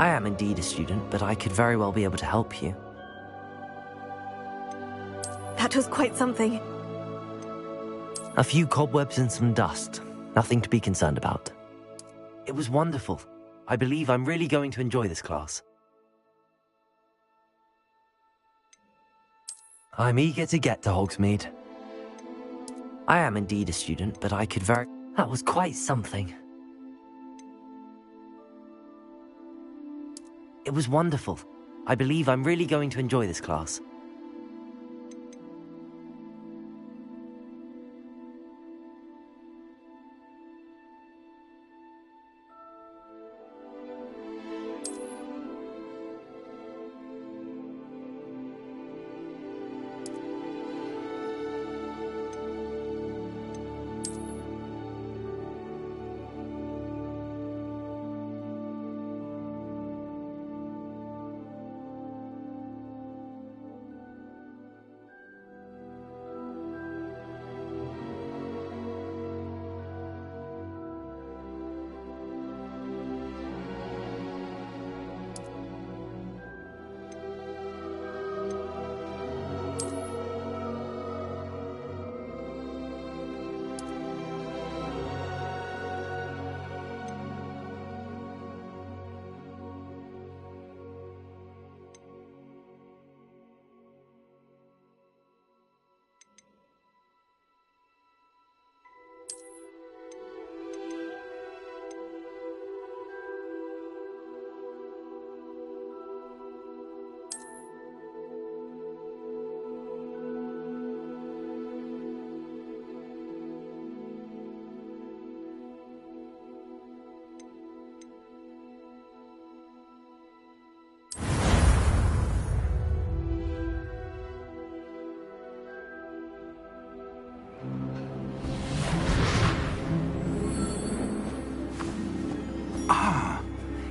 I am indeed a student, but I could very well be able to help you. That was quite something. A few cobwebs and some dust. Nothing to be concerned about. It was wonderful. I believe I'm really going to enjoy this class. I'm eager to get to Hogsmeade. I am indeed a student, but I could very... That was quite something. It was wonderful. I believe I'm really going to enjoy this class.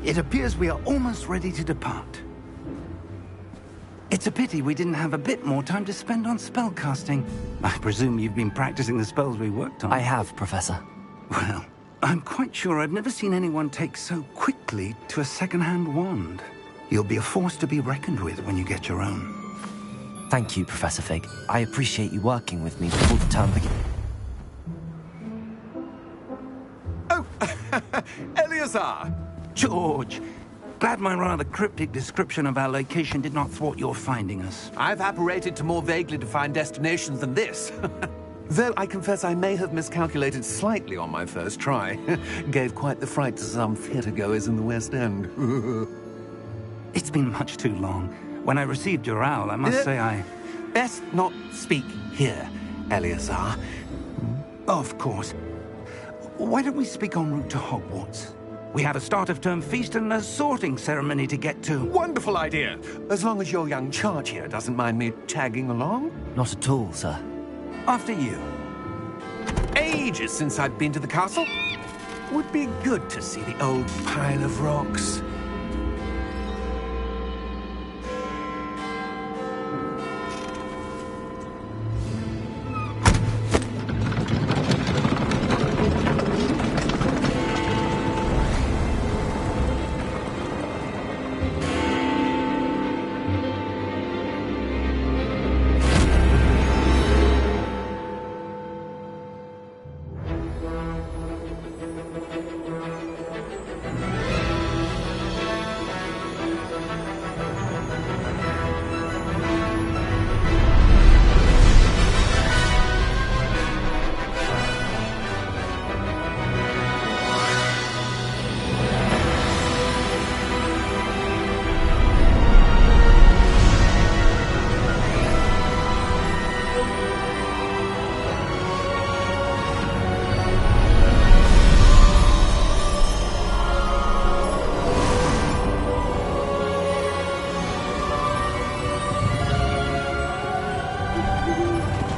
It appears we are almost ready to depart. It's a pity we didn't have a bit more time to spend on spellcasting. I presume you've been practicing the spells we worked on. I have, Professor. Well, I'm quite sure I've never seen anyone take so quickly to a second-hand wand. You'll be a force to be reckoned with when you get your own. Thank you, Professor Fig. I appreciate you working with me before the term begins. Oh, Eleazar! George, glad my rather cryptic description of our location did not thwart your finding us. I've apparated to more vaguely defined destinations than this. Though I confess I may have miscalculated slightly on my first try. Gave quite the fright to some theatre-goers in the West End. It's been much too long. When I received your owl, I must say I... Best not speak here, Eleazar. Of course. Why don't we speak en route to Hogwarts? We have a start-of-term feast and a sorting ceremony to get to. Wonderful idea! As long as your young charge here doesn't mind me tagging along. Not at all, sir. After you. Ages since I've been to the castle. Would be good to see the old pile of rocks.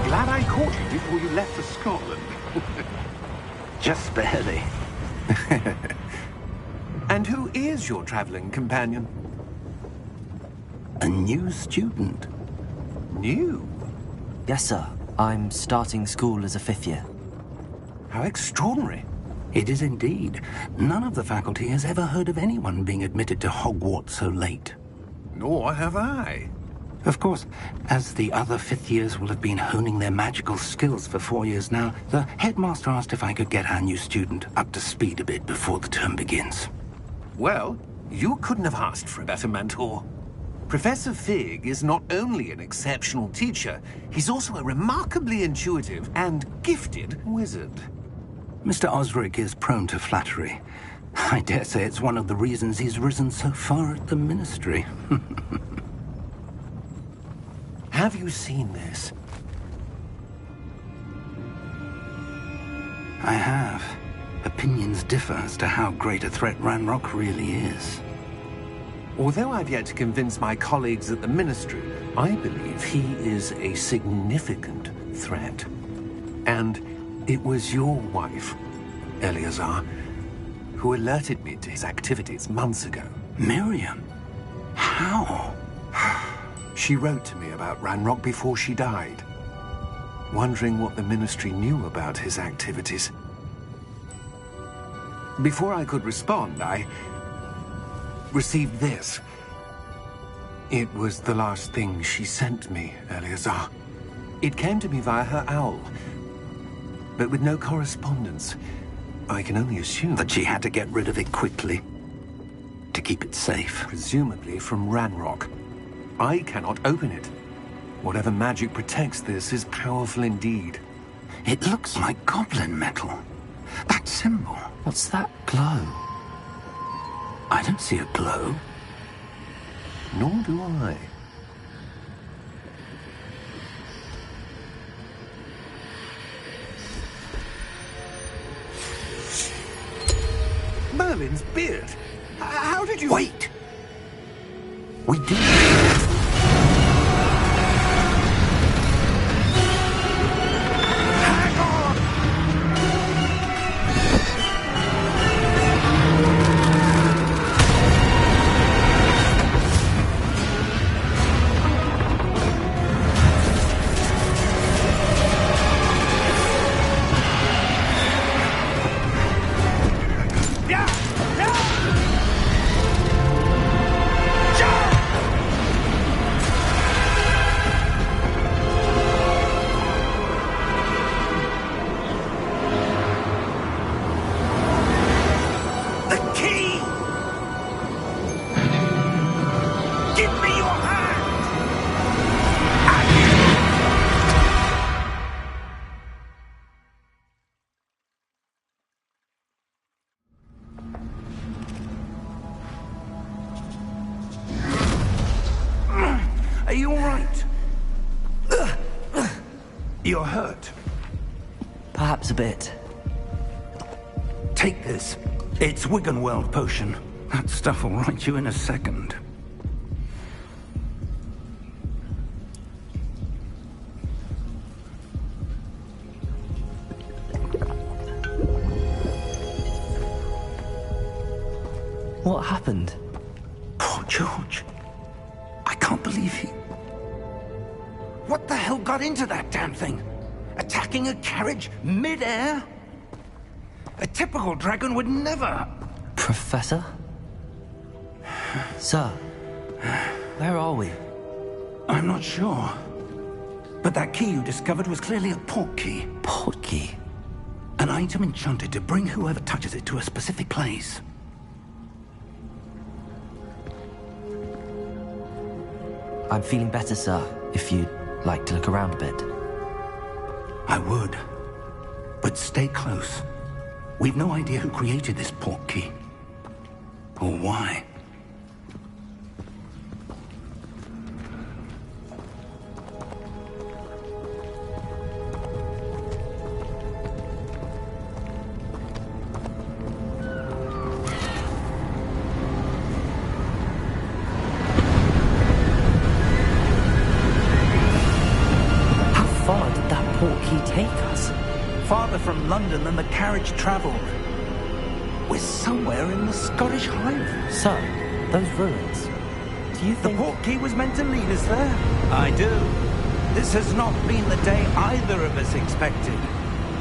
Glad I caught you before you left for Scotland. Just barely. And who is your traveling companion? A new student. New? Yes, sir. I'm starting school as a 5th year. How extraordinary. It is indeed. None of the faculty has ever heard of anyone being admitted to Hogwarts so late. Nor have I. Of course, as the other fifth years will have been honing their magical skills for 4 years now, the headmaster asked if I could get our new student up to speed a bit before the term begins. Well, you couldn't have asked for a better mentor. Professor Fig is not only an exceptional teacher, he's also a remarkably intuitive and gifted wizard. Mr. Osric is prone to flattery. I dare say it's one of the reasons he's risen so far at the Ministry. Have you seen this? I have. Opinions differ as to how great a threat Ranrock really is. Although I've yet to convince my colleagues at the Ministry, I believe he is a significant threat. And it was your wife, Eleazar, who alerted me to his activities months ago. Miriam? How? She wrote to me about Ranrock before she died, wondering what the Ministry knew about his activities. Before I could respond, I received this. It was the last thing she sent me, Eleazar. It came to me via her owl, but with no correspondence. I can only assume That she had to get rid of it quickly, to keep it safe. presumably from Ranrock. I cannot open it. Whatever magic protects this is powerful indeed. It looks like goblin metal. That symbol. What's that glow? I don't see a glow. Nor do I. Merlin's beard. How did you... Wait! We did. Hang on! Yeah! Yeah! The key! Give me your hand! Are you all right? You're hurt. Perhaps a bit. Take this. It's Wiggenweld potion. That stuff will right you in a second. What happened? Poor George. I can't believe he... What the hell got into that damn thing? Attacking a carriage mid-air? A typical dragon would never... Professor? Sir, where are we? I'm not sure. But that key you discovered was clearly a port key. Port key? An item enchanted to bring whoever touches it to a specific place. I'm feeling better, sir, if you'd like to look around a bit. I would. But stay close. We've no idea who created this port key. Or why. How far did that port key take us? Farther from London than the carriage traveled. We're somewhere in the Scottish Highlands. Sir, those ruins. Do you The think... port key was meant to lead us there. I do. This has not been the day either of us expected.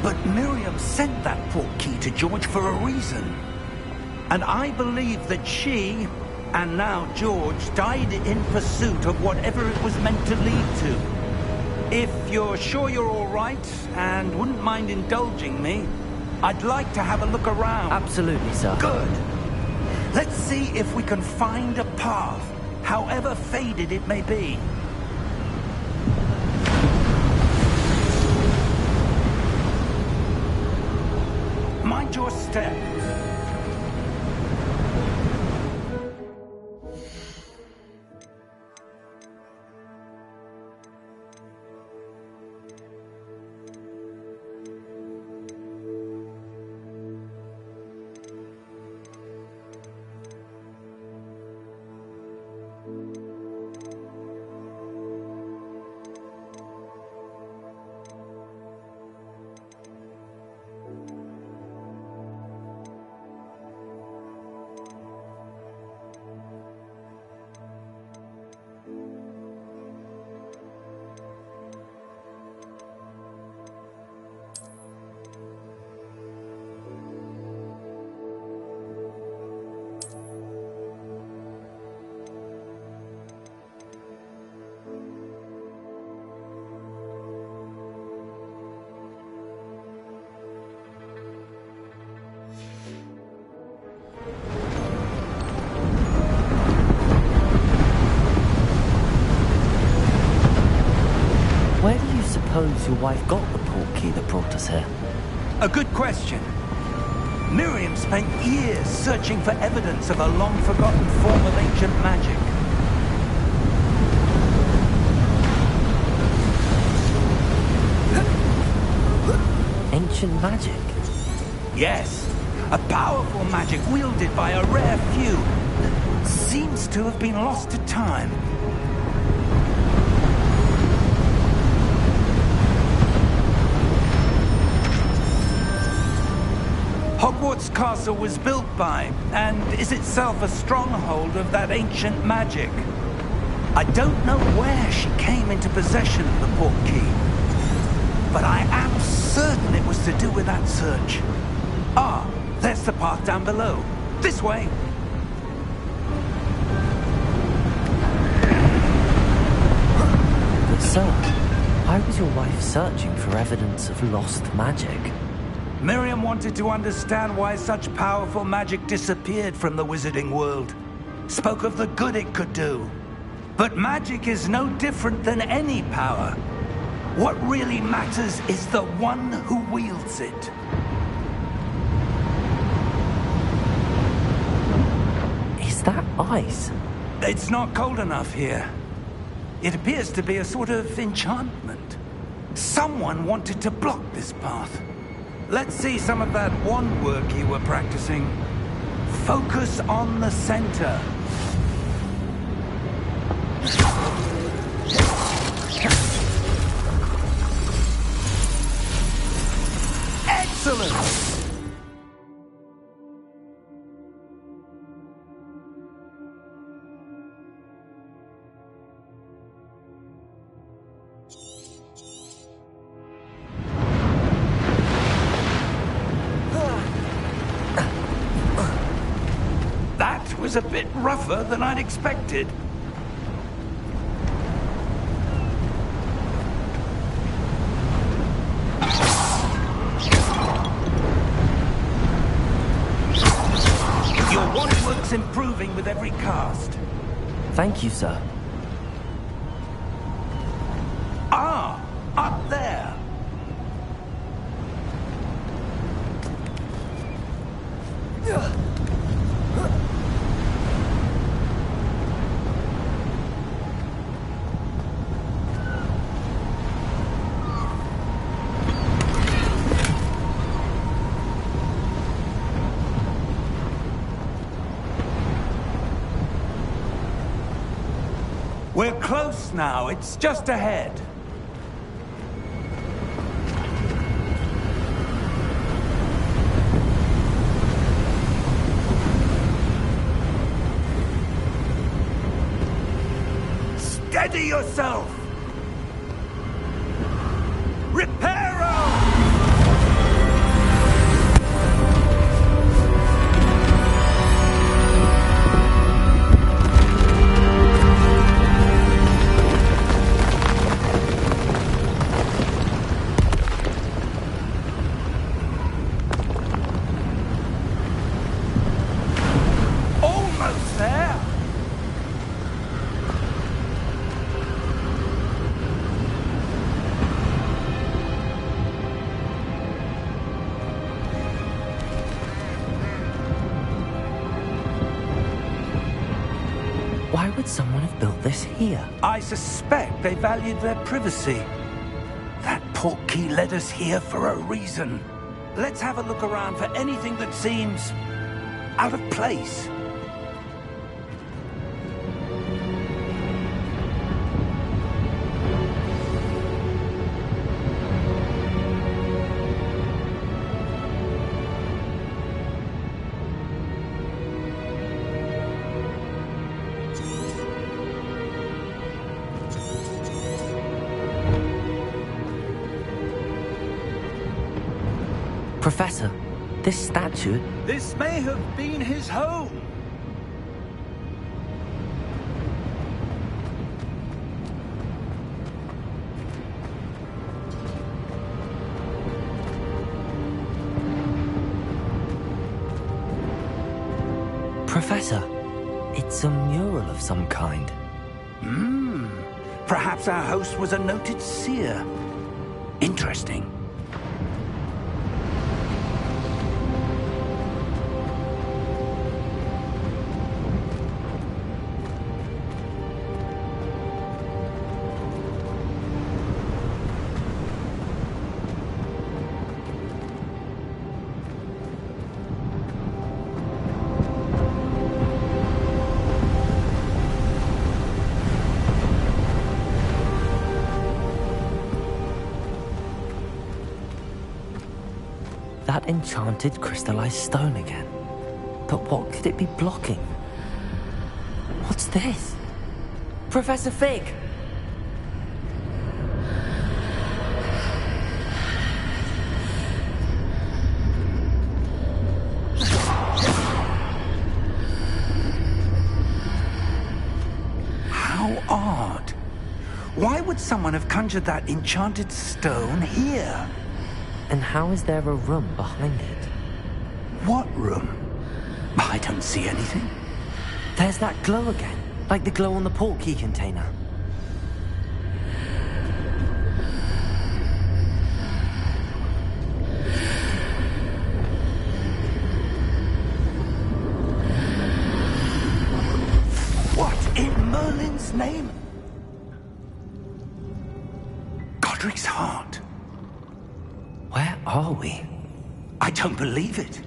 But Miriam sent that portkey to George for a reason. And I believe that she, and now George, died in pursuit of whatever it was meant to lead to. If you're sure you're all right, and wouldn't mind indulging me, I'd like to have a look around. Absolutely, sir. Good. Let's see if we can find a path, however faded it may be. Mind your step. Where do you suppose your wife got the portkey that brought us here? A good question. Miriam spent years searching for evidence of a long-forgotten form of ancient magic. Ancient magic? Yes, a powerful magic wielded by a rare few that seems to have been lost to time. Hogwarts Castle was built by, and is itself a stronghold of that ancient magic. I don't know where she came into possession of the portkey, but I am certain it was to do with that search. Ah, there's the path down below. This way. But sir, why was your wife searching for evidence of lost magic? Miriam wanted to understand why such powerful magic disappeared from the wizarding world. Spoke of the good it could do. But magic is no different than any power. What really matters is the one who wields it. Is that ice? It's not cold enough here. It appears to be a sort of enchantment. Someone wanted to block this path. Let's see some of that wand work you were practicing. Focus on the center. Excellent! That was a bit rougher than I'd expected. Your wandwork's improving with every cast. Thank you, sir. Ah, up there. We're close now. It's just ahead. Steady yourself! Reparo! would someone have built this here? I suspect they valued their privacy. That portkey led us here for a reason. Let's have a look around for anything that seems out of place. Professor, this statue... This may have been his home. Professor, it's a mural of some kind. Perhaps our host was a noted seer. Interesting. That enchanted crystallized stone again. But what could it be blocking? What's this? Professor Fig! How odd. Why would someone have conjured that enchanted stone here? And how is there a room behind it? What room? I don't see anything. There's that glow again, like the glow on the portkey container. What in Merlin's name? Godric's heart. Where are we? I don't believe it.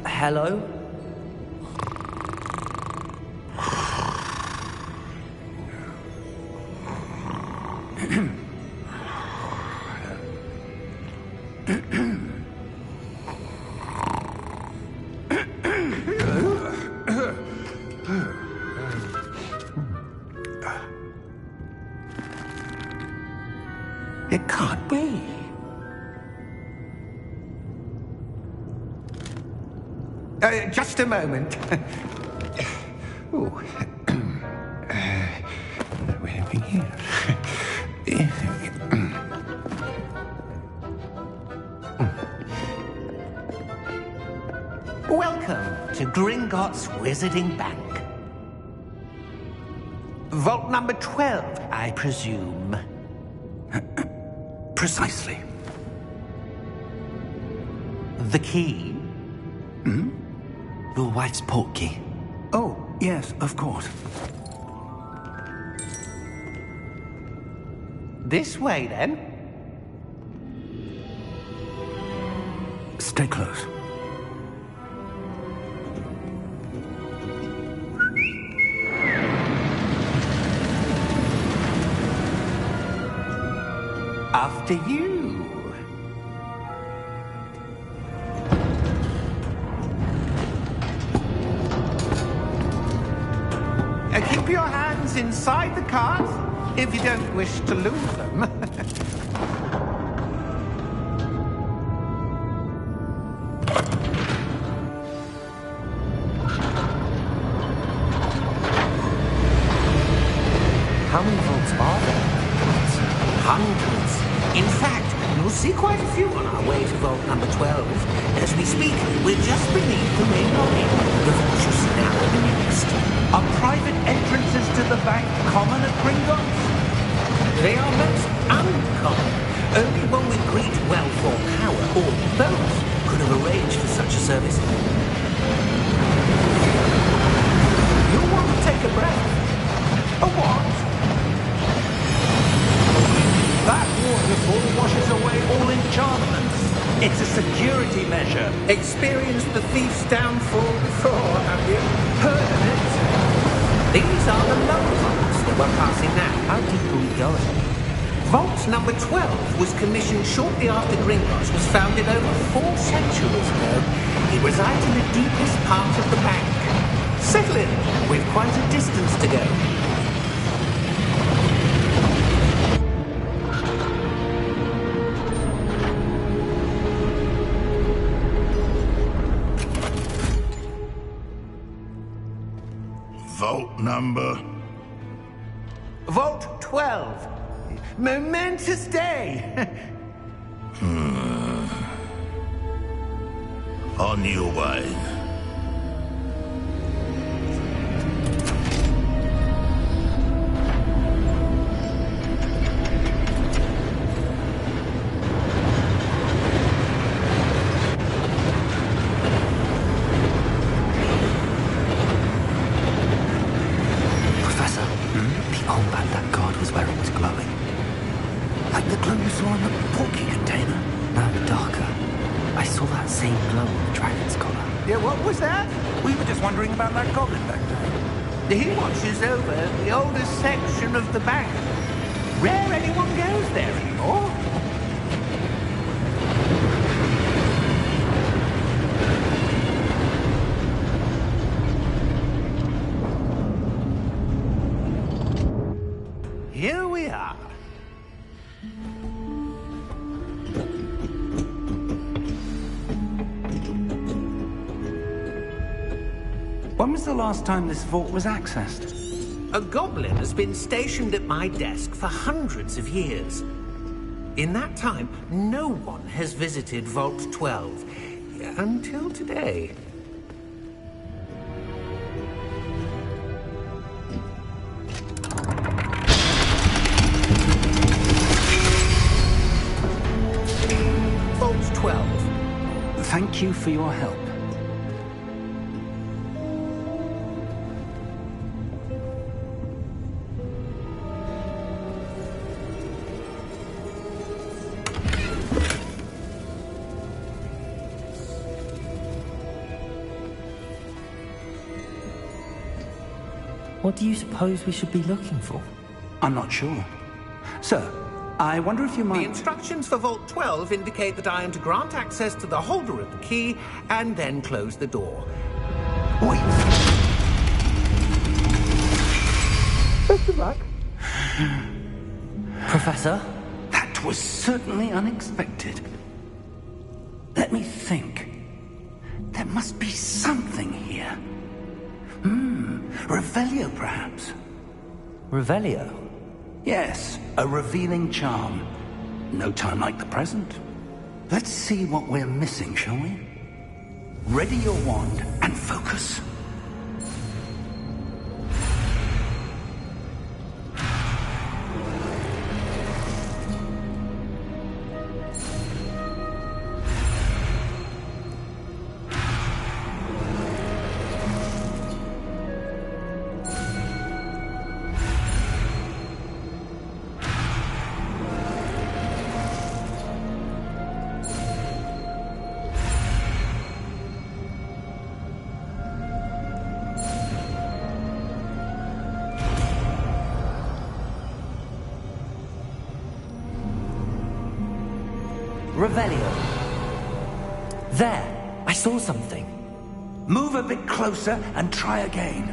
Hello? It can't be. Just a moment. Ooh. Where are we here? Welcome to Gringotts Wizarding Bank. Vault number 12, I presume. Precisely. The key? Your wife's portkey. Oh, yes, of course. This way, then. Stay close. After you. Keep your hands inside the cart if you don't wish to lose them. How many vaults are there? Hundreds. In fact, you'll see quite a few on our way to vault number 12. As we speak, we're just beneath the main lobby. The vault you see now in the midst. A private entrance is to the bank common at Gringotts? They are most uncommon. Only one with great wealth or power, or both, could have arranged for such a service. You'll want to take a breath. A what? That waterfall washes away all enchantments. It's a security measure. Experienced the thief's downfall before, have you? Heard of it? These are the lower vaults that we're passing now. How deep are we going? Vault number 12 was commissioned shortly after Gringotts was founded over 4 centuries ago. It resides in the deepest part of the bank. Settle in, with quite a distance to go. Vault number? Vault 12. Momentous day. On your way. Professor, the armband that guard was wearing was glowing. Like the glow you saw in the porky container. No, darker. I saw that same glow on the dragon's collar. Yeah, what was that? We were just wondering about that goblin back there. He watches over the oldest section of the bank. Rare anyone goes there anymore. Here we are. When was the last time this vault was accessed? A goblin has been stationed at my desk for hundreds of years. In that time, no one has visited Vault 12 until today. Vault 12. Thank you for your help. What do you suppose we should be looking for? I'm not sure. Sir, I wonder if you The might... instructions for Vault 12 indicate that I am to grant access to the holder of the key and then close the door. Wait. Best of luck. Professor? That was certainly unexpected. Let me think. There must be something here. Revelio, perhaps? Revelio? Yes, a revealing charm. No time like the present. Let's see what we're missing, shall we? Ready your wand and focus. Revelio. There! I saw something. Move a bit closer and try again.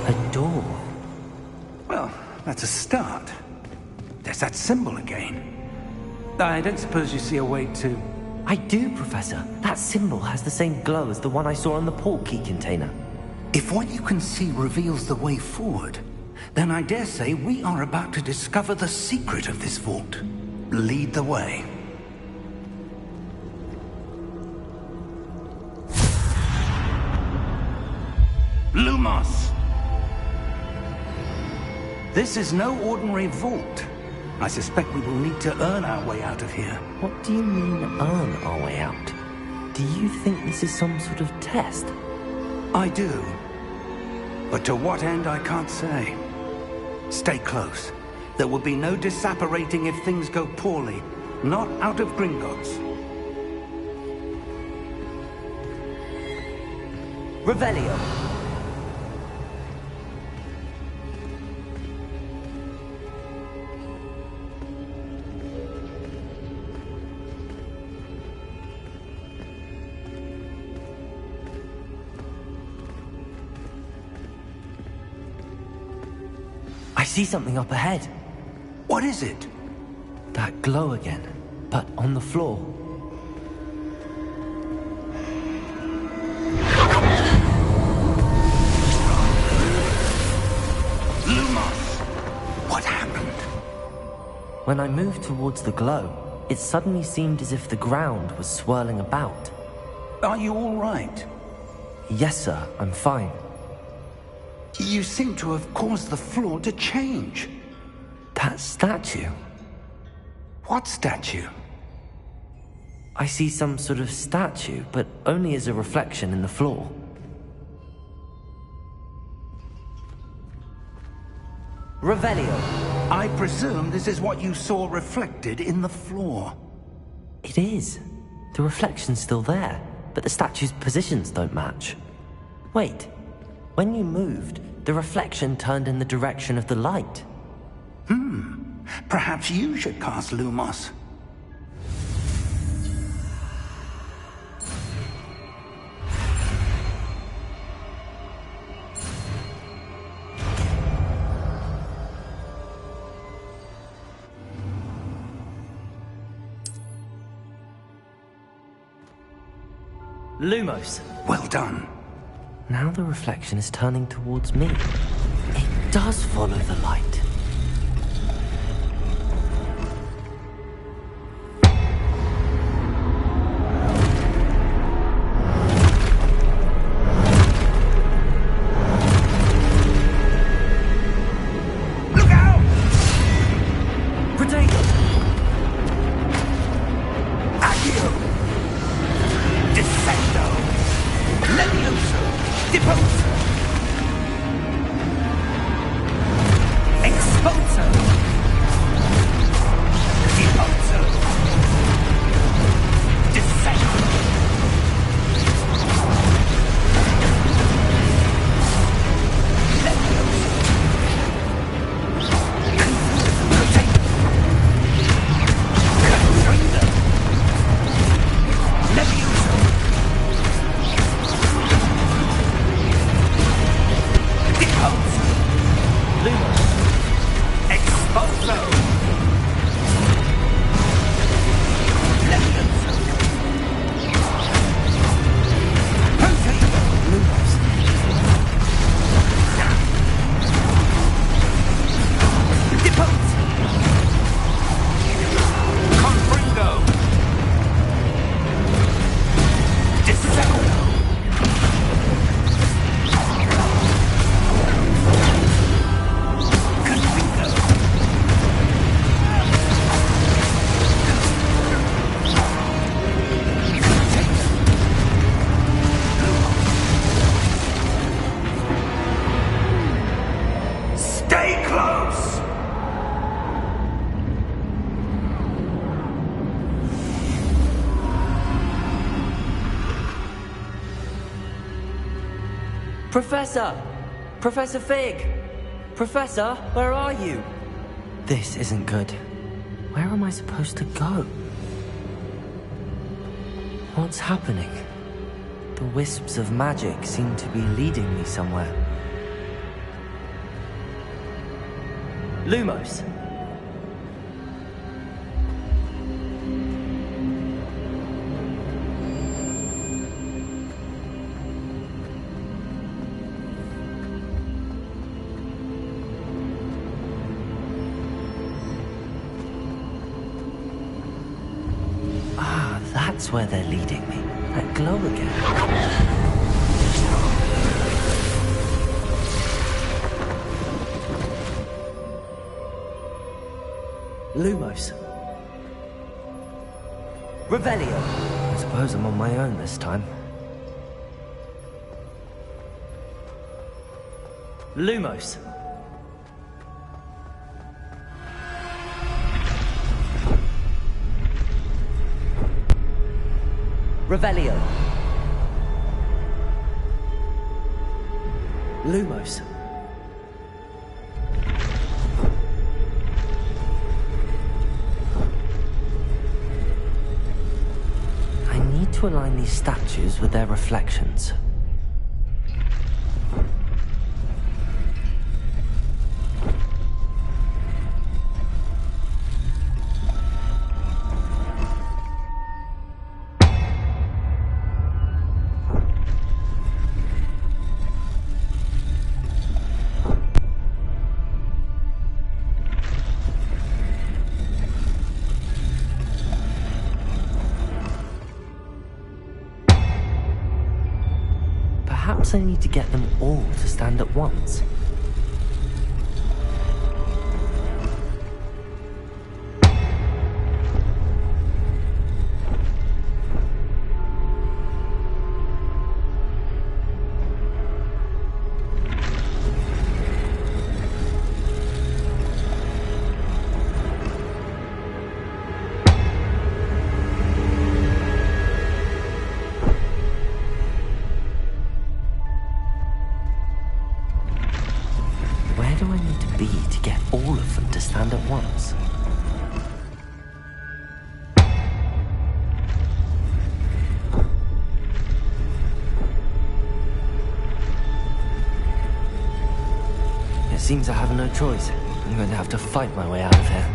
A door. Well, that's a start. There's that symbol again. I don't suppose you see a way to... I do, Professor. That symbol has the same glow as the one I saw on the port key container. If what you can see reveals the way forward, then I dare say we are about to discover the secret of this vault. Lead the way. Lumos! This is no ordinary vault. I suspect we will need to earn our way out of here. What do you mean, earn our way out? Do you think this is some sort of test? I do. But to what end, I can't say. Stay close. There will be no disapparating if things go poorly. Not out of Gringotts. Revelio! I see something up ahead. What is it? That glow again, but on the floor. Lumos! What happened? When I moved towards the glow, it suddenly seemed as if the ground was swirling about. Are you all right? Yes, sir, I'm fine. You seem to have caused the floor to change. That statue? What statue? I see some sort of statue, but only as a reflection in the floor. Revelio. I presume this is what you saw reflected in the floor. It is. The reflection's still there, but the statue's positions don't match. Wait. When you moved, the reflection turned in the direction of the light. Perhaps you should cast Lumos. Lumos. Well done. Now the reflection is turning towards me. It does follow the light. Look out! Potato! Accio! Defendo! Levioso! Deposo! Exposo! Deposo! Descendo! Levioso! Potato! Contrindo! Levioso! Deposo! Lumos. Exposo! Levioso! Potato! Lumos. Deposo! Confringo! Descendo! Confringo! Stay close! Professor! Professor Fig! Professor, where are you? This isn't good. Where am I supposed to go? What's happening? The wisps of magic seem to be leading me somewhere. Lumos! Ah, that's where they're leading me. That glow again. Lumos. Revelio. I suppose I'm on my own this time. Lumos. Revelio. Lumos. I need to align these statues with their reflections. Perhaps I need to get them all to stand at once. Where do I need to be to get all of them to stand at once? It seems I have no choice. I'm going to have to fight my way out of here.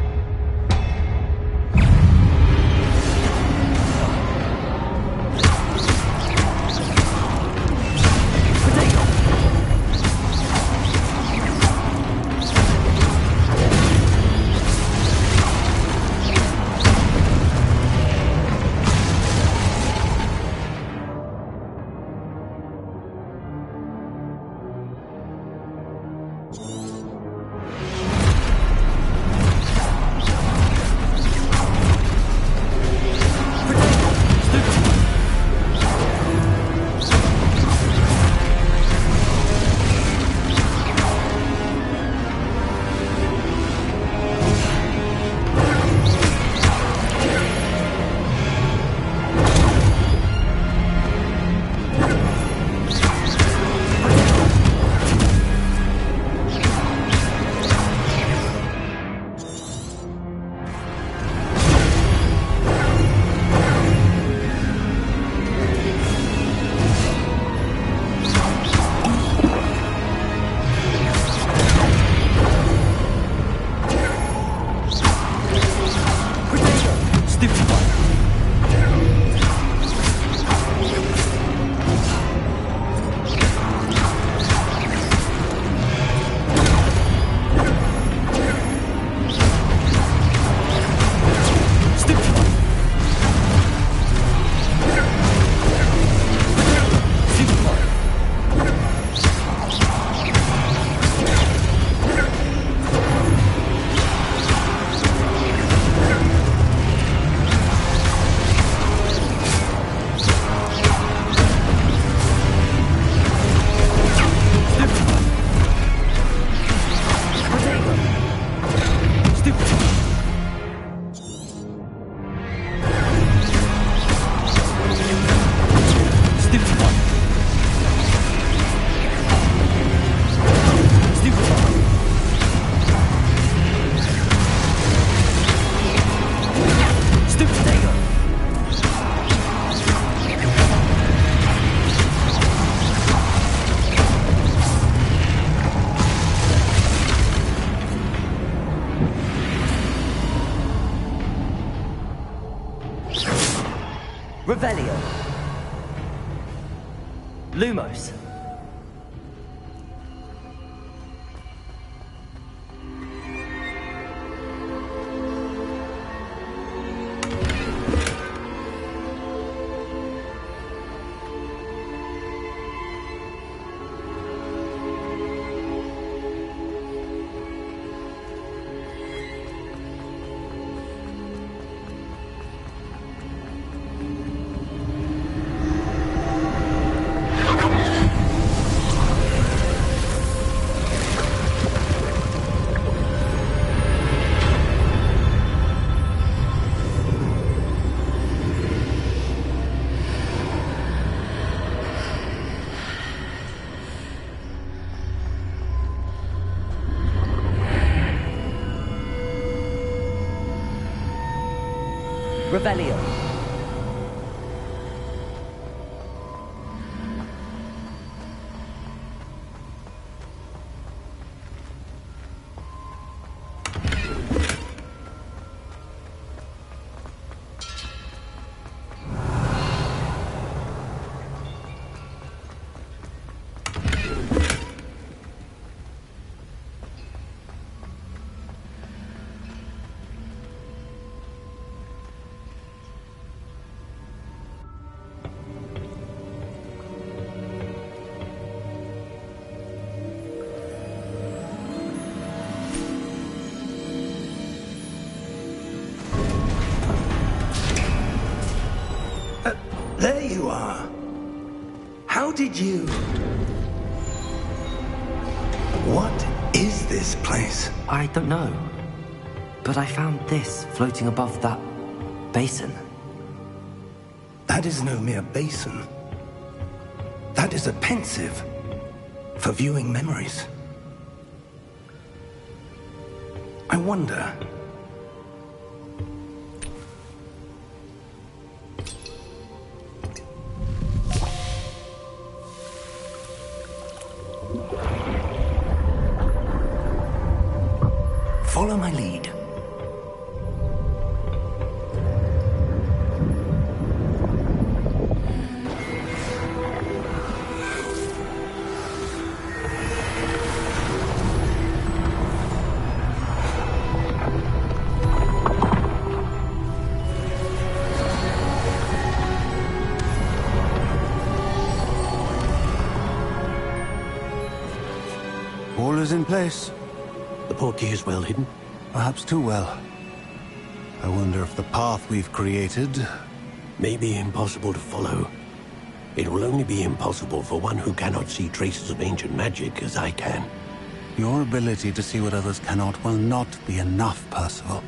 Revelio. Lumos. Revelio. There you are. How did you... What is this place? I don't know. But I found this floating above that basin. That is no mere basin. That is a pensive for viewing memories. I wonder... Follow my lead. All is in place. The portkey is well hidden? Perhaps too well. I wonder if the path we've created... May be impossible to follow. It will only be impossible for one who cannot see traces of ancient magic as I can. Your ability to see what others cannot will not be enough, Percival.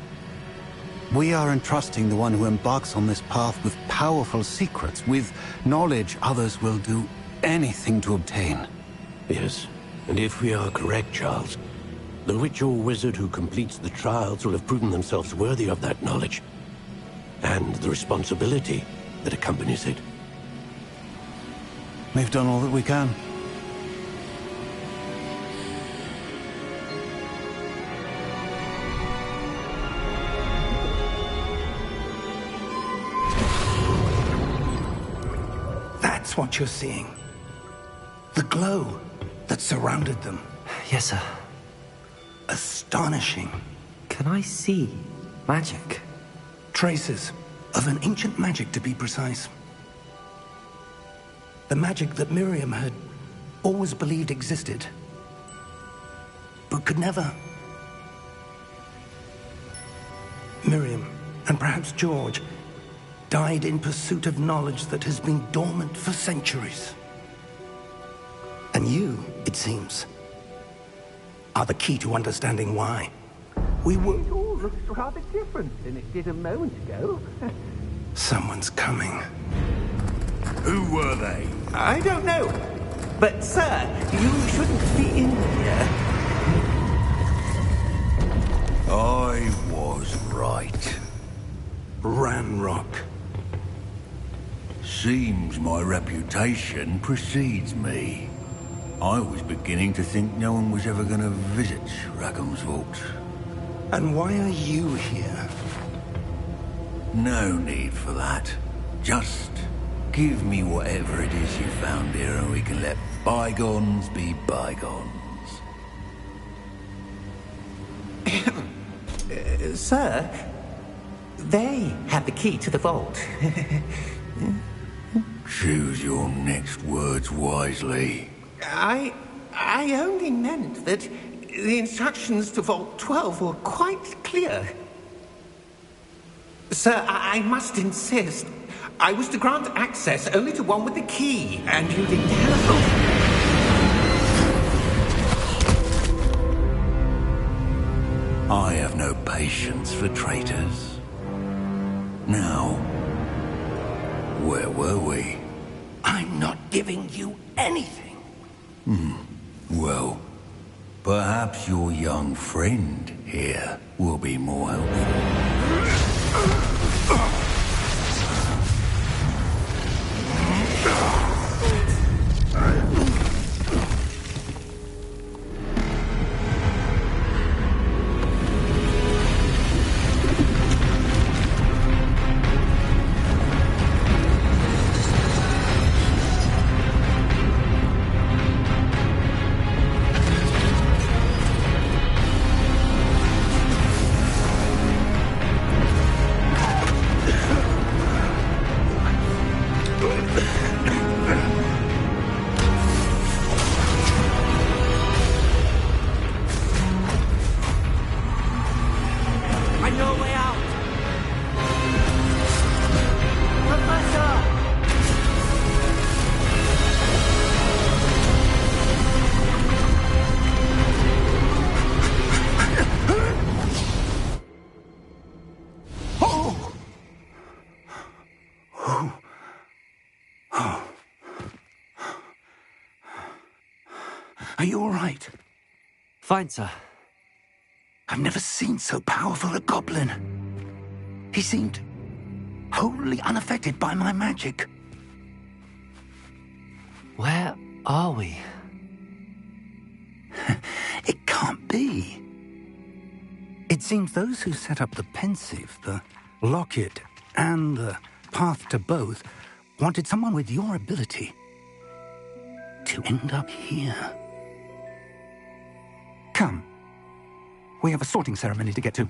We are entrusting the one who embarks on this path with powerful secrets, with knowledge others will do anything to obtain. Yes, and if we are correct, Charles, the witch or wizard who completes the trials will have proven themselves worthy of that knowledge, and the responsibility that accompanies it. We've done all that we can. That's what you're seeing. The glow that surrounded them. Yes, sir. Astonishing. Can I see magic? Traces of an ancient magic, to be precise. The magic that Miriam had always believed existed, but could never. Miriam, and perhaps George, died in pursuit of knowledge that has been dormant for centuries. And you, it seems, are the key to understanding why. We were... It all looks rather different than it did a moment ago. Someone's coming. Who were they? I don't know. But, sir, you shouldn't be in here. I was right. Ranrock. Seems my reputation precedes me. I was beginning to think no one was ever going to visit Rackham's vault. And why are you here? No need for that. Just give me whatever it is you found here and we can let bygones be bygones. Sir, they have the key to the vault. Choose your next words wisely. I only meant that the instructions to Vault 12 were quite clear. Sir, I must insist. I was to grant access only to one with the key, and you didn't telephone. I have no patience for traitors. Now, where were we? I'm not giving you anything. Well, perhaps your young friend here will be more helpful. no way out! Professor! Are you all right? Fine, sir. I've never seen so powerful a goblin. He seemed wholly unaffected by my magic. Where are we? It can't be. It seems those who set up the pensive, the locket, and the path to both wanted someone with your ability to end up here. Come. We have a sorting ceremony to get to.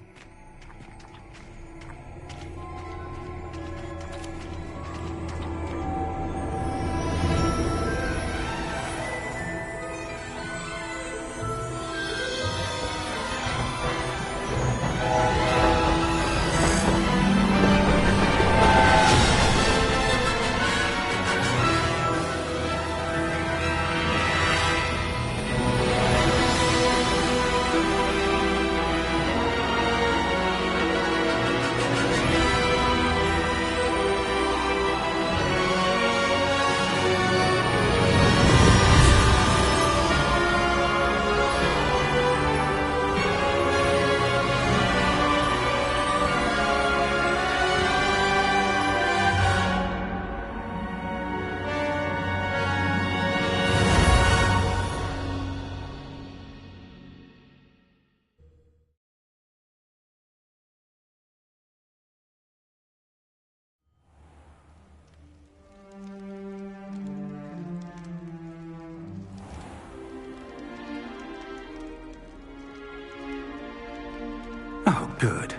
Oh, good.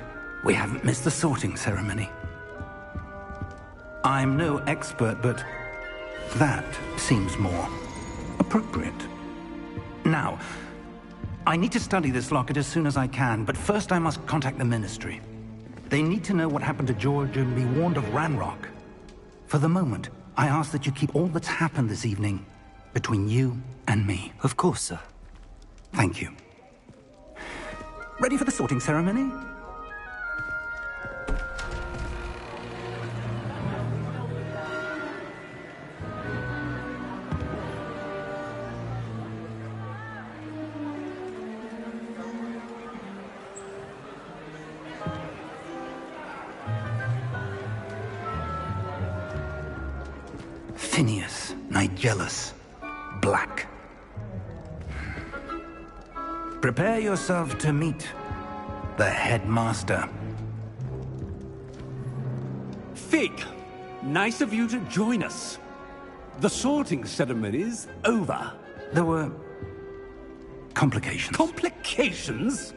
We haven't missed the sorting ceremony. I'm no expert, but that seems more appropriate. Now, I need to study this locket as soon as I can, but first I must contact the Ministry. They need to know what happened to George and be warned of Ranrock. For the moment, I ask that you keep all that's happened this evening between you and me. Of course, sir. Thank you. Ready for the sorting ceremony? Phineas, Nigellus, Black. Prepare yourself to meet the headmaster. Fig, nice of you to join us. The sorting ceremony's over. There were complications. Complications?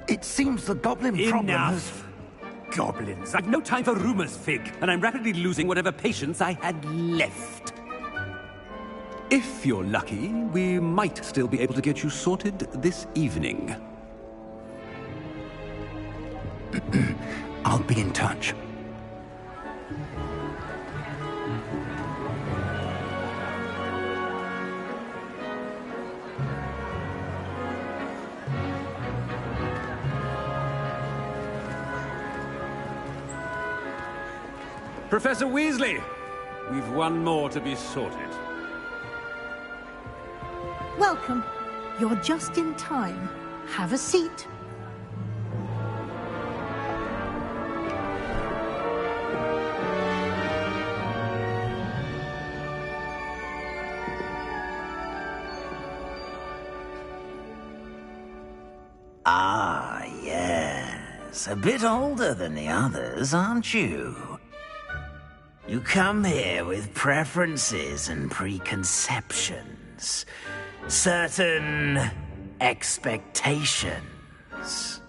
It seems the goblin problem has... Enough! Goblins. I've no time for rumors, Fig, and I'm rapidly losing whatever patience I had left. If you're lucky, we might still be able to get you sorted this evening. I'll be in touch. Professor Weasley, we've one more to be sorted. Welcome. You're just in time. Have a seat. Ah, yes. A bit older than the others, aren't you? You come here with preferences and preconceptions. Certain expectations.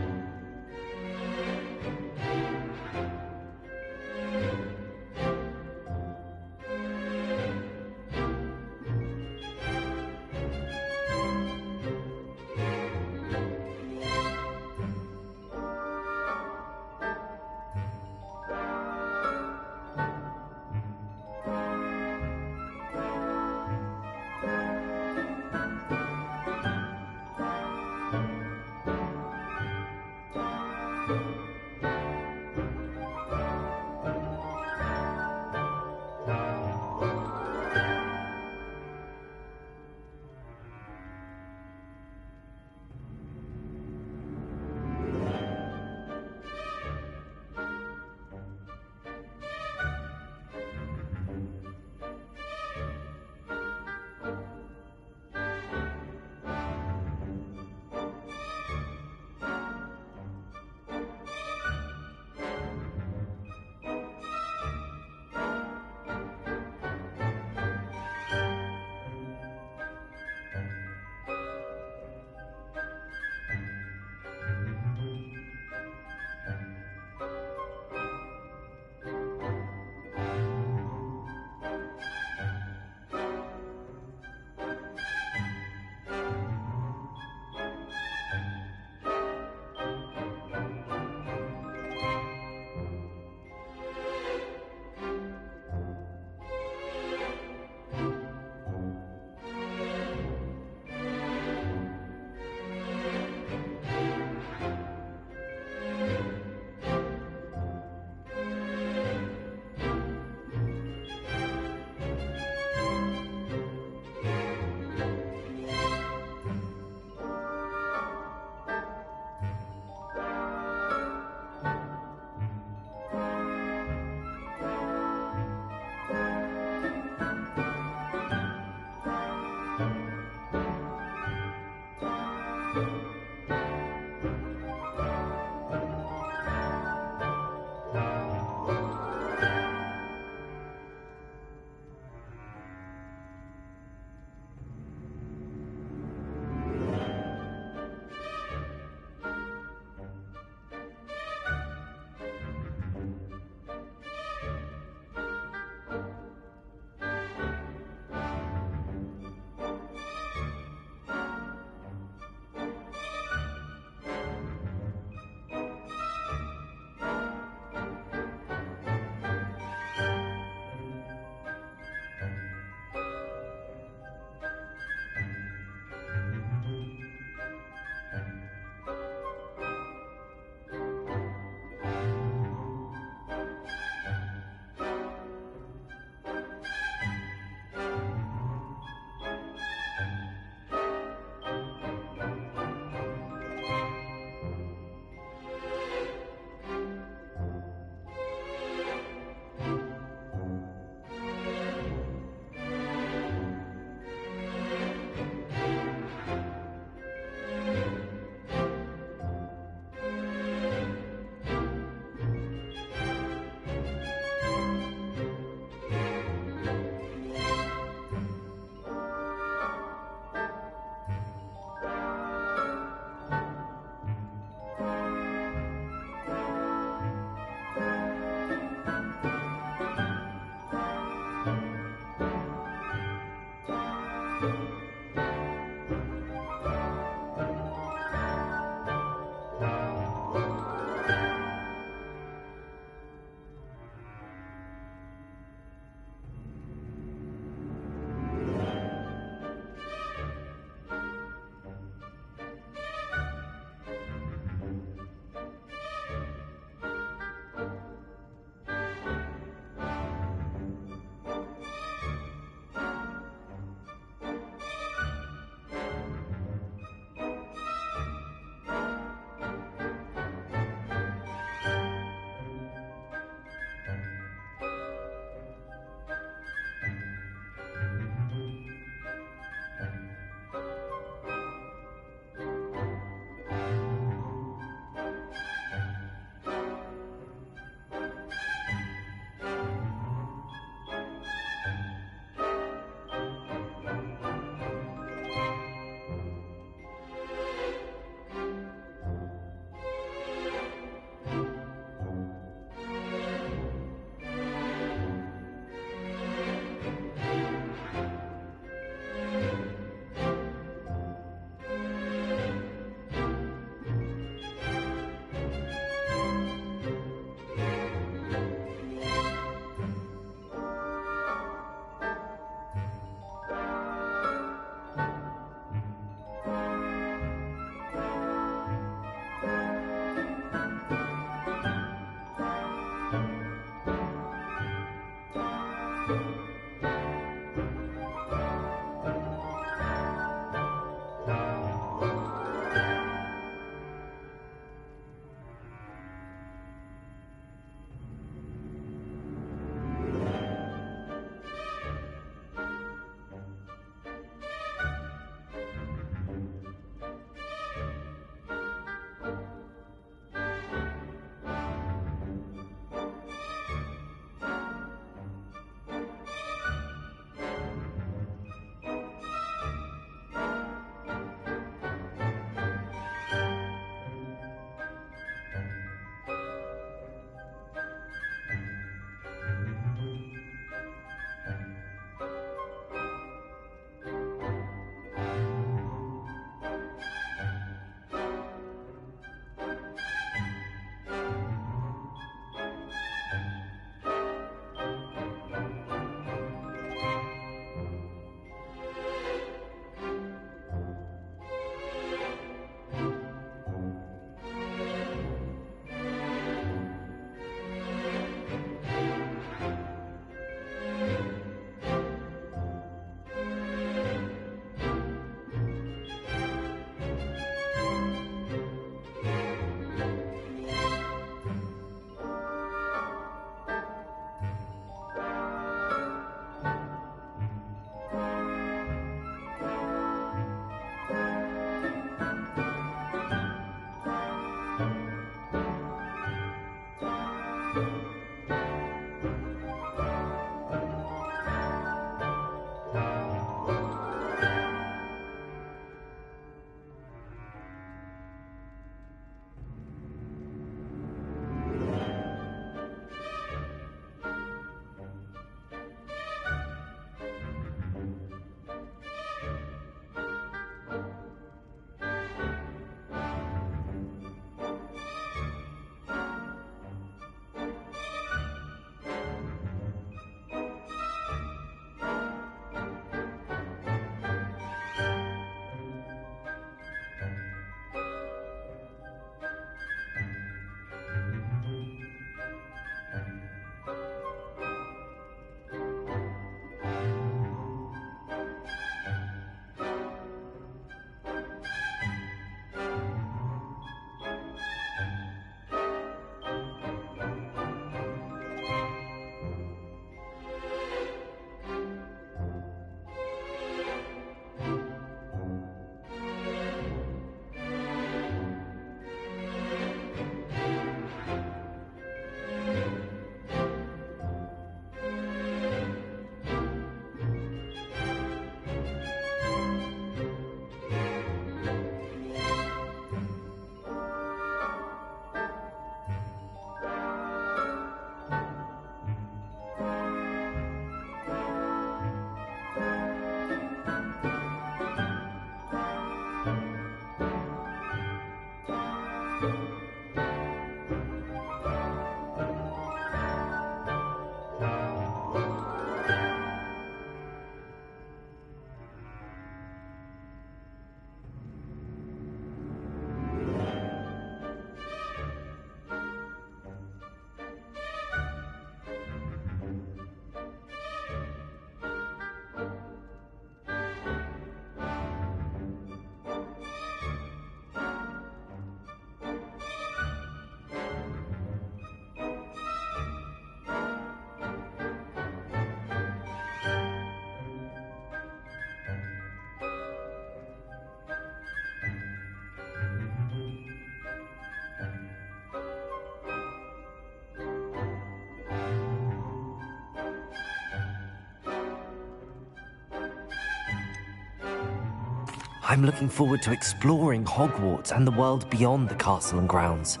I'm looking forward to exploring Hogwarts and the world beyond the castle and grounds.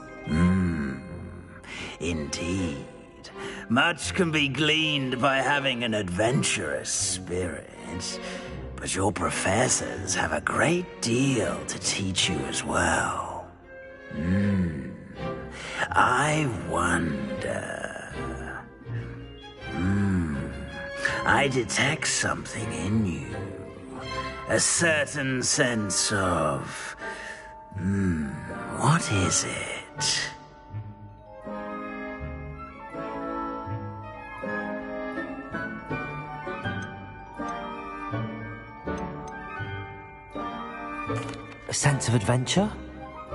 Indeed. Much can be gleaned by having an adventurous spirit, but your professors have a great deal to teach you as well. I wonder... I detect something in you. A certain sense of... what is it? A sense of adventure?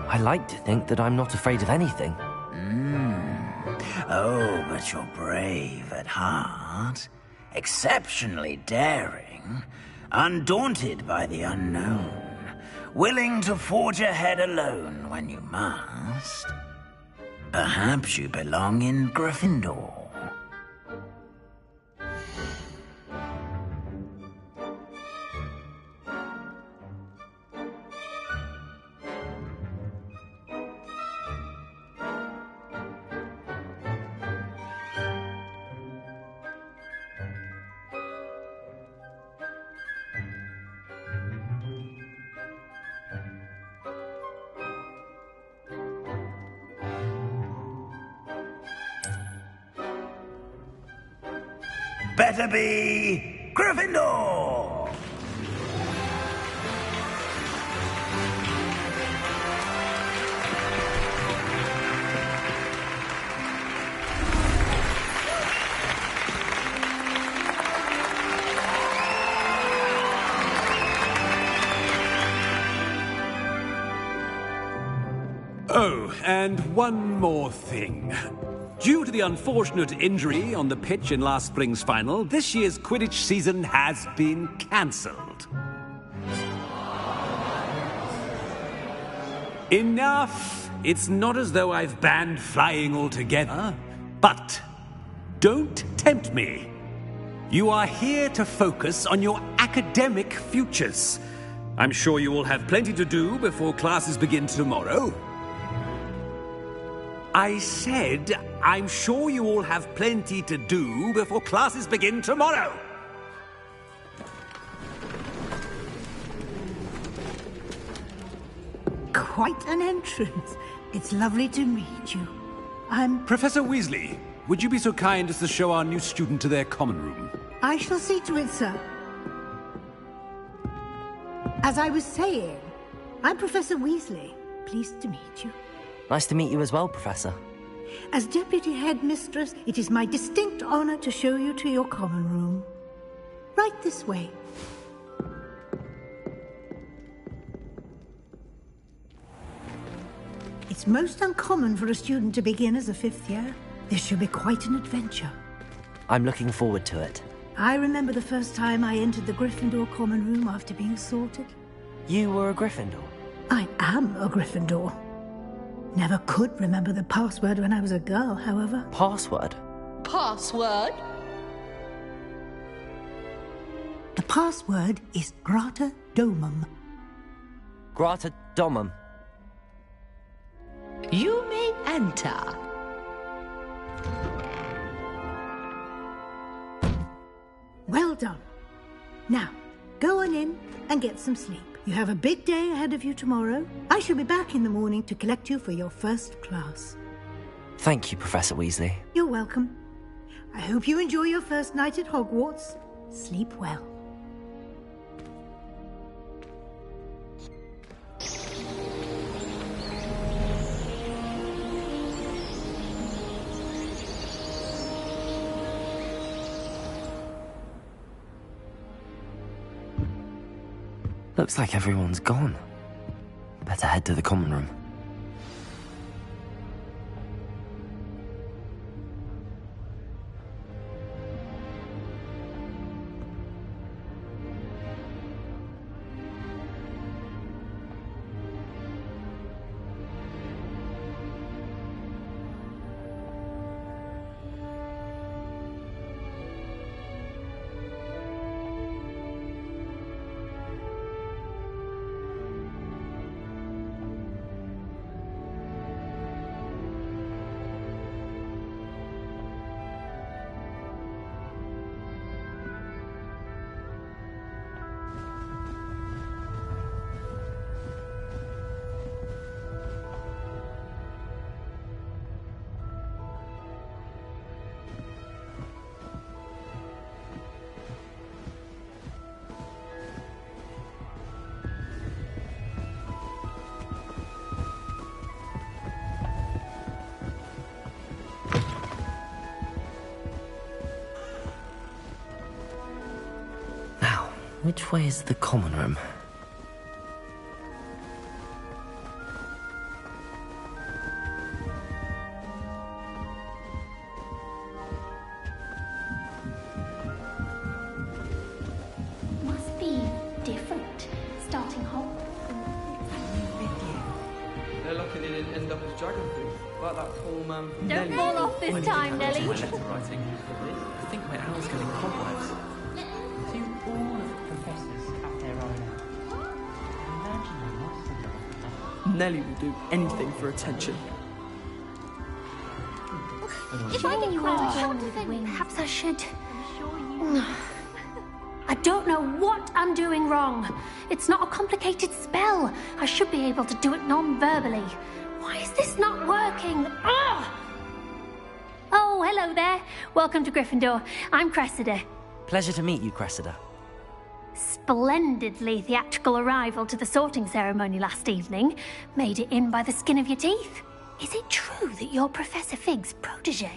I like to think that I'm not afraid of anything. Oh, but you're brave at heart. Exceptionally daring. Undaunted by the unknown. Willing to forge ahead alone when you must. Perhaps you belong in Gryffindor. Better be Gryffindor! Oh, and one more thing. Due to the unfortunate injury on the pitch in last spring's final, this year's Quidditch season has been cancelled. Enough! It's not as though I've banned flying altogether, but don't tempt me. You are here to focus on your academic futures. I'm sure you will have plenty to do before classes begin tomorrow. I said, I'm sure you all have plenty to do before classes begin tomorrow. Quite an entrance. It's lovely to meet you. I'm... Professor Weasley, would you be so kind as to show our new student to their common room? I shall see to it, sir. As I was saying, I'm Professor Weasley. Pleased to meet you. Nice to meet you as well, Professor. As Deputy Headmistress, it is my distinct honor to show you to your common room. Right this way. It's most uncommon for a student to begin as a fifth year. This should be quite an adventure. I'm looking forward to it. I remember the first time I entered the Gryffindor common room after being sorted. You were a Gryffindor? I am a Gryffindor. Never could remember the password when I was a girl, however. Password? Password? The password is Grata Domum. Grata Domum. You may enter. Well done. Now, go on in and get some sleep. You have a big day ahead of you tomorrow. I shall be back in the morning to collect you for your first class. Thank you, Professor Weasley. You're welcome. I hope you enjoy your first night at Hogwarts. Sleep well. Looks like everyone's gone. Better head to the common room. Which way is the common room? dragon food, like that poor man from Don't Nelly. fall off this time, Nelly. My letter writing. I think my owl's getting cobwebs. Do all of the professors have their own owl? Imagine they lost them. Nelly will do anything for attention. If I get crowned with wings, perhaps I should. I don't know what I'm doing wrong. It's not a complicated spell. I should be able to do it non-verbally. Why is this not working? Ugh! Oh, hello there. Welcome to Gryffindor. I'm Cressida. Pleasure to meet you, Cressida. Splendidly theatrical arrival to the sorting ceremony last evening. Made it in by the skin of your teeth. Is it true that you're Professor Fig's protege?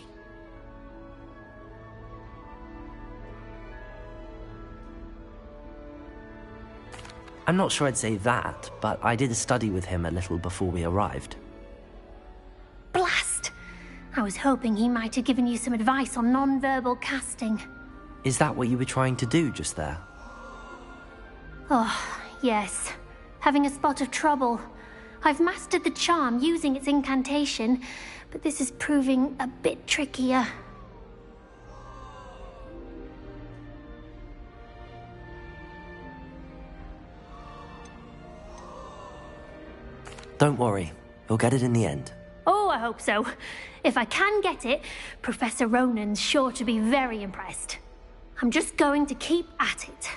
I'm not sure I'd say that, but I did study with him a little before we arrived. Blast! I was hoping he might have given you some advice on non-verbal casting. Is that what you were trying to do just there? Oh, yes. Having a spot of trouble. I've mastered the charm using its incantation, but this is proving a bit trickier. Don't worry, you'll get it in the end. Oh, I hope so. If I can get it, Professor Ronan's sure to be very impressed. I'm just going to keep at it.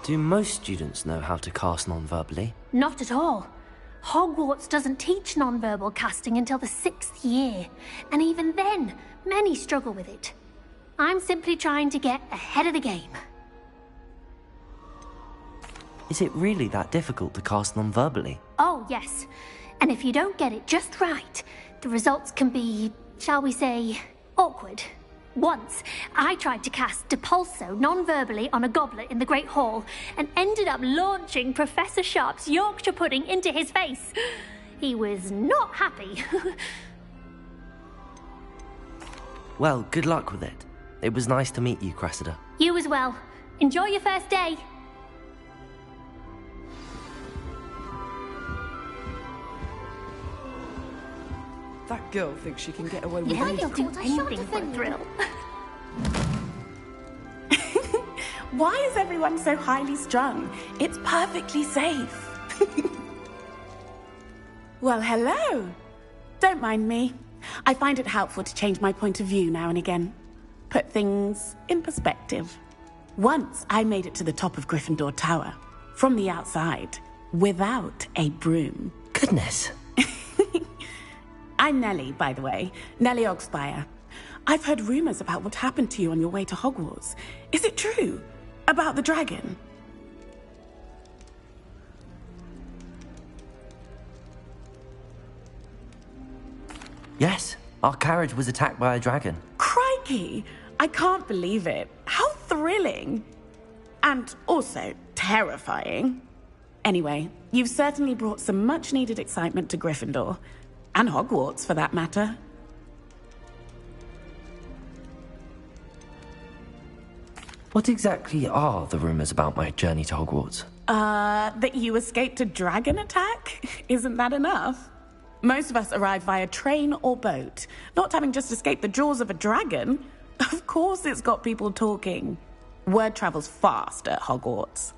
Do most students know how to cast non-verbally? Not at all. Hogwarts doesn't teach non-verbal casting until the 6th year, and even then, many struggle with it. I'm simply trying to get ahead of the game. Is it really that difficult to cast non-verbally? Oh, yes. And if you don't get it just right, the results can be, shall we say, awkward. Once, I tried to cast Depulso non-verbally on a goblet in the Great Hall and ended up launching Professor Sharp's Yorkshire pudding into his face. He was not happy. Well, good luck with it. It was nice to meet you, Cressida. You as well. Enjoy your first day. That girl thinks she can get away with Yeah, anything. you'll do anything for a thrill. Why is everyone so highly strung? It's perfectly safe. Well, hello. Don't mind me. I find it helpful to change my point of view now and again. Put things in perspective. Once I made it to the top of Gryffindor Tower, from the outside, without a broom. Goodness. I'm Nellie, by the way. Nellie Ogspire. I've heard rumors about what happened to you on your way to Hogwarts. Is it true? About the dragon? Yes, our carriage was attacked by a dragon. Crikey! I can't believe it. How thrilling! And also terrifying. Anyway, you've certainly brought some much-needed excitement to Gryffindor. And Hogwarts, for that matter. What exactly are the rumors about my journey to Hogwarts? That you escaped a dragon attack? Isn't that enough? Most of us arrive via train or boat, not having just escaped the jaws of a dragon. Of course it's got people talking. Word travels fast at Hogwarts.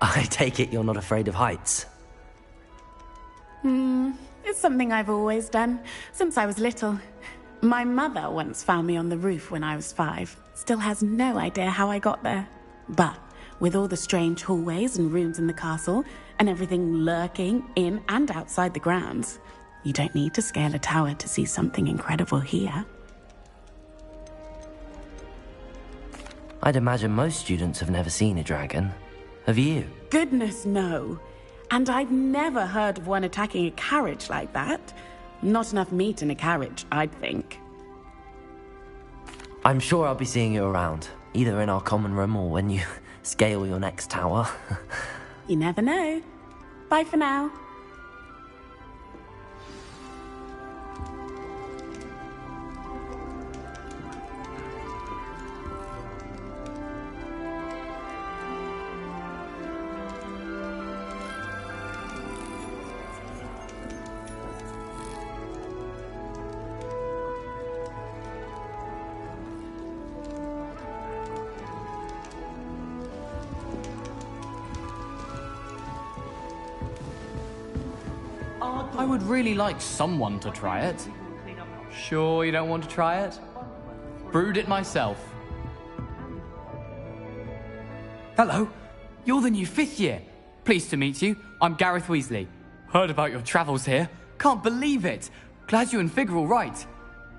I take it you're not afraid of heights. It's something I've always done, since I was little. My mother once found me on the roof when I was 5. Still has no idea how I got there. But with all the strange hallways and rooms in the castle, and everything lurking in and outside the grounds, you don't need to scale a tower to see something incredible here. I'd imagine most students have never seen a dragon. Have you? Goodness, no. And I've never heard of one attacking a carriage like that. Not enough meat in a carriage, I'd think. I'm sure I'll be seeing you around, either in our common room or when you scale your next tower. You never know. Bye for now. I would really like someone to try it. Sure you don't want to try it? Brewed it myself. Hello, you're the new 5th year. Pleased to meet you. I'm Gareth Weasley. Heard about your travels here. Can't believe it. Glad you and Fig are all right.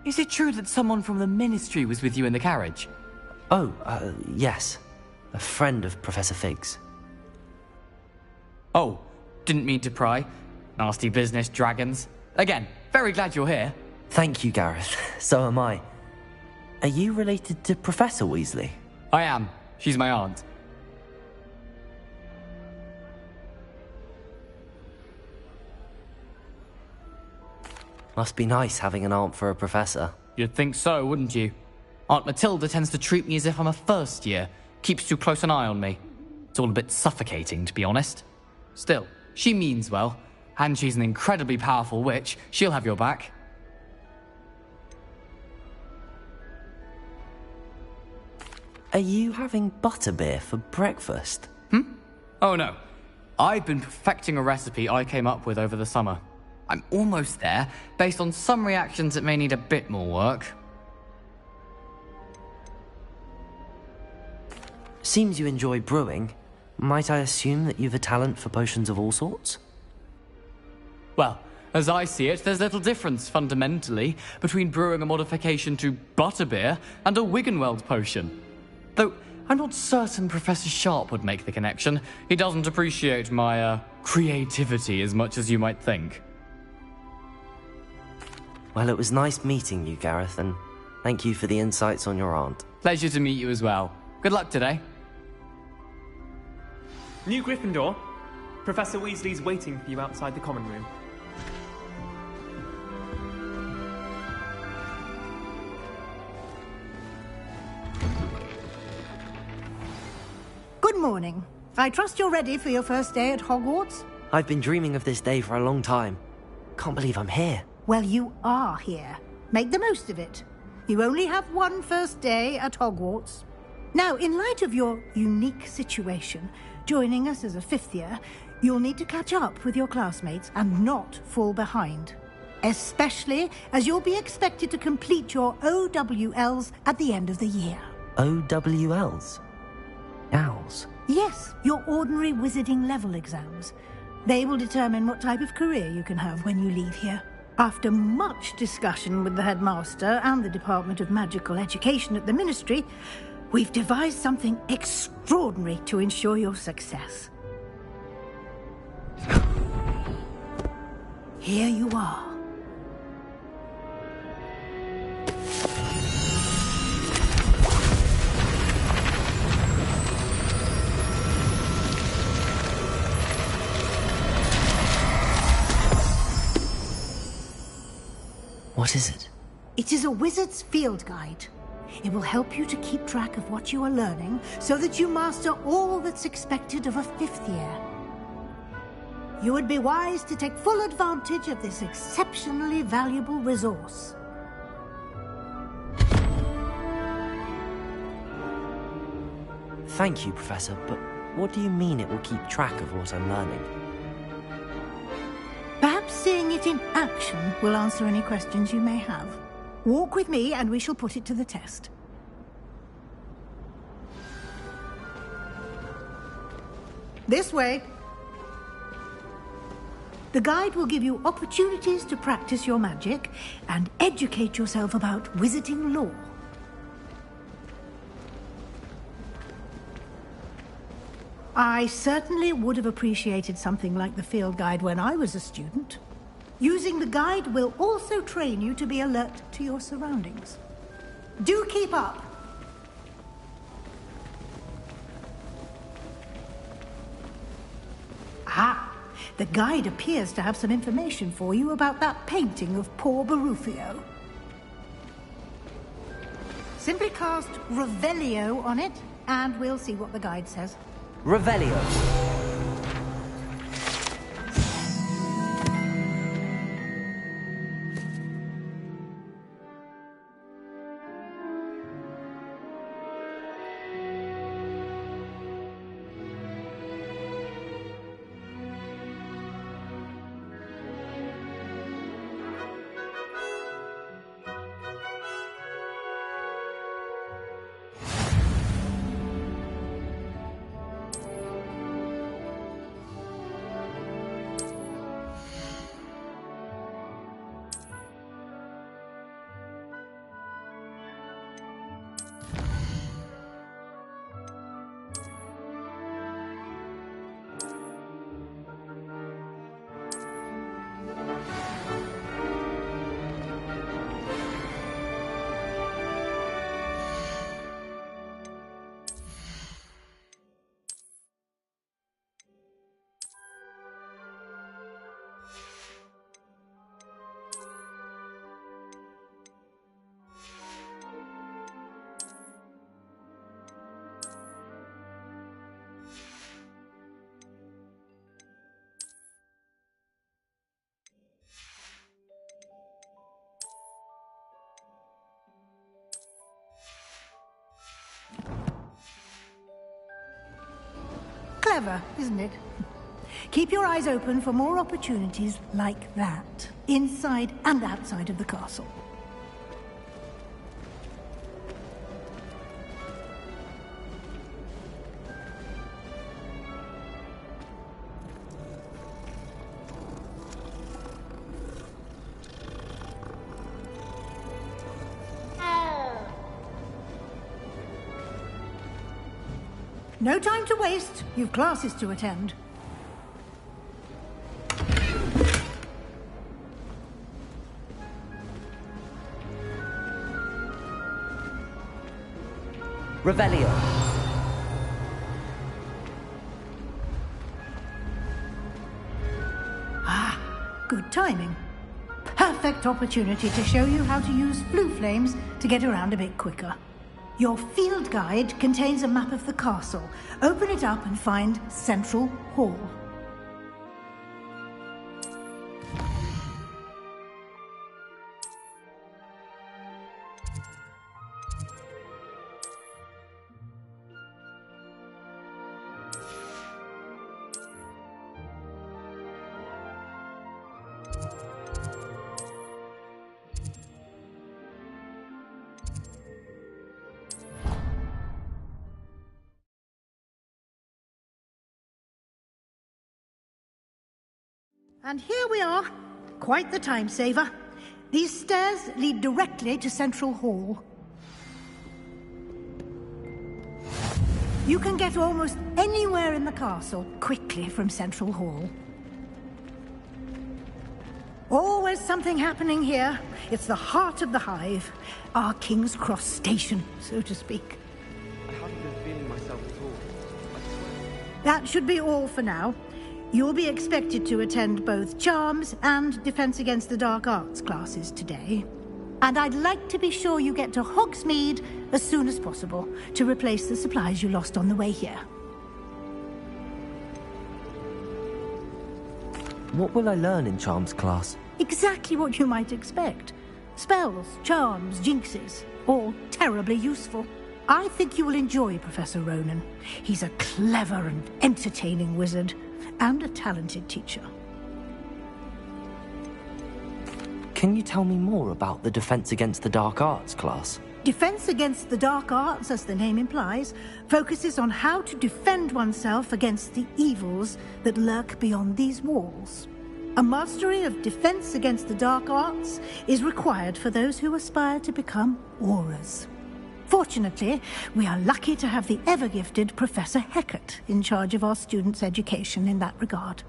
Is it true that someone from the Ministry was with you in the carriage? Oh, yes. A friend of Professor Fig's. Oh, didn't mean to pry. Nasty business, dragons. Again, very glad you're here. Thank you, Gareth. So am I. Are you related to Professor Weasley? I am. She's my aunt. Must be nice having an aunt for a professor. You'd think so, wouldn't you? Aunt Matilda tends to treat me as if I'm a first year. Keeps too close an eye on me. It's all a bit suffocating, to be honest. Still, she means well. And she's an incredibly powerful witch. She'll have your back. Are you having butterbeer for breakfast? Oh no. I've been perfecting a recipe I came up with over the summer. I'm almost there, based on some reactions that may need a bit more work. Seems you enjoy brewing. Might I assume that you've a talent for potions of all sorts? Well, as I see it, there's little difference, fundamentally, between brewing a modification to butterbeer and a Wiggenweld potion. Though, I'm not certain Professor Sharp would make the connection. He doesn't appreciate my, creativity as much as you might think. Well, it was nice meeting you, Gareth, and thank you for the insights on your aunt. Pleasure to meet you as well. Good luck today. New Gryffindor. Professor Weasley's waiting for you outside the common room. Good morning. I trust you're ready for your first day at Hogwarts? I've been dreaming of this day for a long time. Can't believe I'm here. Well, you are here. Make the most of it. You only have one first day at Hogwarts. Now, in light of your unique situation, joining us as a 5th year, you'll need to catch up with your classmates and not fall behind. Especially as you'll be expected to complete your OWLs at the end of the year. OWLs? Owls? Yes, your ordinary wizarding level exams. They will determine what type of career you can have when you leave here. After much discussion with the headmaster and the Department of Magical Education at the Ministry, we've devised something extraordinary to ensure your success. Here you are. What is it? It is a wizard's field guide. It will help you to keep track of what you are learning so that you master all that's expected of a 5th year. You would be wise to take full advantage of this exceptionally valuable resource. Thank you, Professor, but what do you mean it will keep track of what I'm learning? Perhaps seeing it in action will answer any questions you may have. Walk with me and we shall put it to the test. This way. The guide will give you opportunities to practice your magic and educate yourself about wizarding lore. I certainly would have appreciated something like the field guide when I was a student. Using the guide will also train you to be alert to your surroundings. Do keep up! Ah, the guide appears to have some information for you about that painting of poor Barufio. Simply cast Revelio on it, and we'll see what the guide says. Revelio. Clever, isn't it? Keep your eyes open for more opportunities like that, inside and outside of the castle. No time to waste. You've classes to attend. Revelio. Ah, good timing. Perfect opportunity to show you how to use blue flames to get around a bit quicker. Your field guide contains a map of the castle. Open it up and find Central Hall. And here we are. Quite the time saver. These stairs lead directly to Central Hall. You can get almost anywhere in the castle quickly from Central Hall. Always something happening here. It's the heart of the hive. Our King's Cross station, so to speak. I haven't been feeling myself at all. That should be all for now. You'll be expected to attend both Charms and Defense Against the Dark Arts classes today. And I'd like to be sure you get to Hogsmeade as soon as possible to replace the supplies you lost on the way here. What will I learn in Charms class? Exactly what you might expect. Spells, charms, jinxes, all terribly useful. I think you will enjoy Professor Ronan. He's a clever and entertaining wizard, and a talented teacher. Can you tell me more about the Defense Against the Dark Arts class? Defense Against the Dark Arts, as the name implies, focuses on how to defend oneself against the evils that lurk beyond these walls. A mastery of Defense Against the Dark Arts is required for those who aspire to become Aurors. Fortunately, we are lucky to have the ever-gifted Professor Hecat in charge of our students' education in that regard.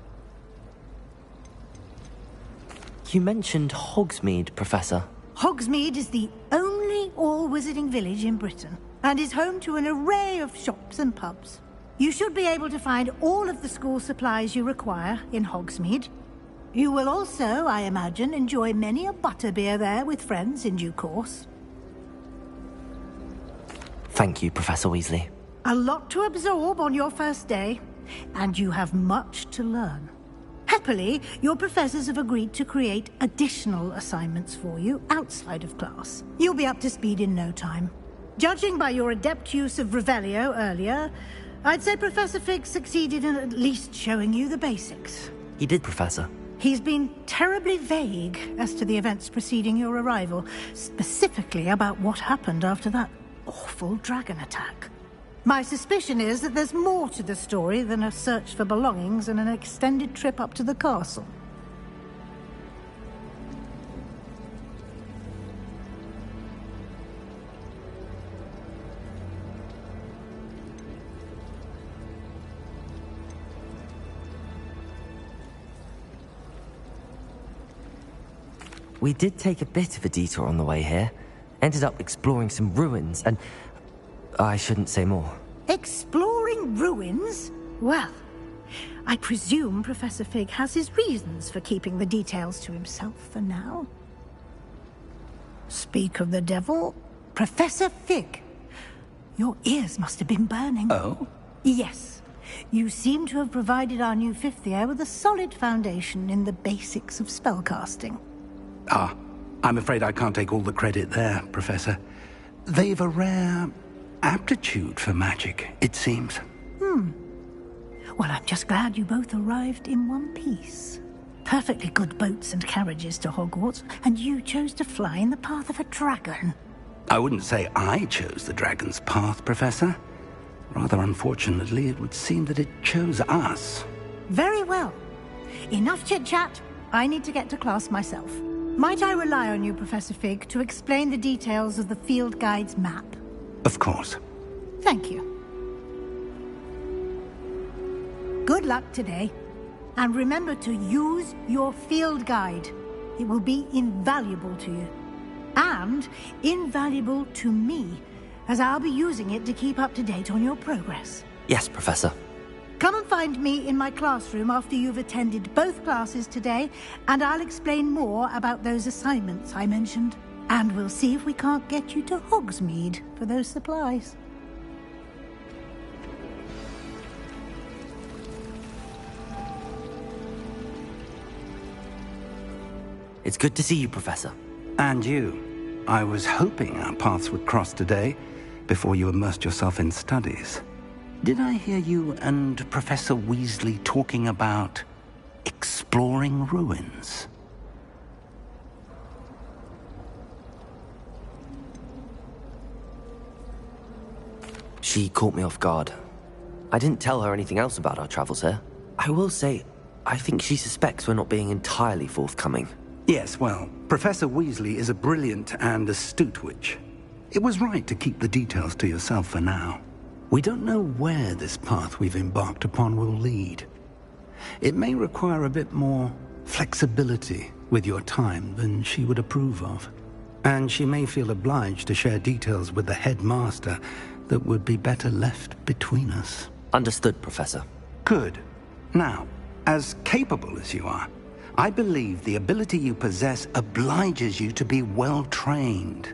You mentioned Hogsmeade, Professor. Hogsmeade is the only all-wizarding village in Britain, and is home to an array of shops and pubs. You should be able to find all of the school supplies you require in Hogsmeade. You will also, I imagine, enjoy many a butterbeer there with friends in due course. Thank you, Professor Weasley. A lot to absorb on your first day, and you have much to learn. Happily, your professors have agreed to create additional assignments for you outside of class. You'll be up to speed in no time. Judging by your adept use of Revelio earlier, I'd say Professor Fig succeeded in at least showing you the basics. He did, Professor. He's been terribly vague as to the events preceding your arrival, specifically about what happened after that awful dragon attack. My suspicion is that there's more to the story than a search for belongings and an extended trip up to the castle. We did take a bit of a detour on the way here. Ended up exploring some ruins, and I shouldn't say more. Exploring ruins? Well, I presume Professor Fig has his reasons for keeping the details to himself for now. Speak of the devil, Professor Fig. Your ears must have been burning. Oh? Yes. You seem to have provided our new fifth year with a solid foundation in the basics of spellcasting. Ah, I'm afraid I can't take all the credit there, Professor. They've a rare aptitude for magic, it seems. Well, I'm just glad you both arrived in one piece. Perfectly good boats and carriages to Hogwarts, and you chose to fly in the path of a dragon. I wouldn't say I chose the dragon's path, Professor. Rather unfortunately, it would seem that it chose us. Very well. Enough chit-chat. I need to get to class myself. Might I rely on you, Professor Fig, to explain the details of the field guide's map? Of course. Thank you. Good luck today. And remember to use your field guide. It will be invaluable to you. And invaluable to me, as I'll be using it to keep up to date on your progress. Yes, Professor. Come and find me in my classroom after you've attended both classes today, and I'll explain more about those assignments I mentioned. And we'll see if we can't get you to Hogsmeade for those supplies. It's good to see you, Professor. And you. I was hoping our paths would cross today, before you immersed yourself in studies. Did I hear you and Professor Weasley talking about exploring ruins? She caught me off guard. I didn't tell her anything else about our travels here. I will say, I think she suspects we're not being entirely forthcoming. Yes, well, Professor Weasley is a brilliant and astute witch. It was right to keep the details to yourself for now. We don't know where this path we've embarked upon will lead. It may require a bit more flexibility with your time than she would approve of. And she may feel obliged to share details with the headmaster that would be better left between us. Understood, Professor. Good. Now, as capable as you are, I believe the ability you possess obliges you to be well-trained.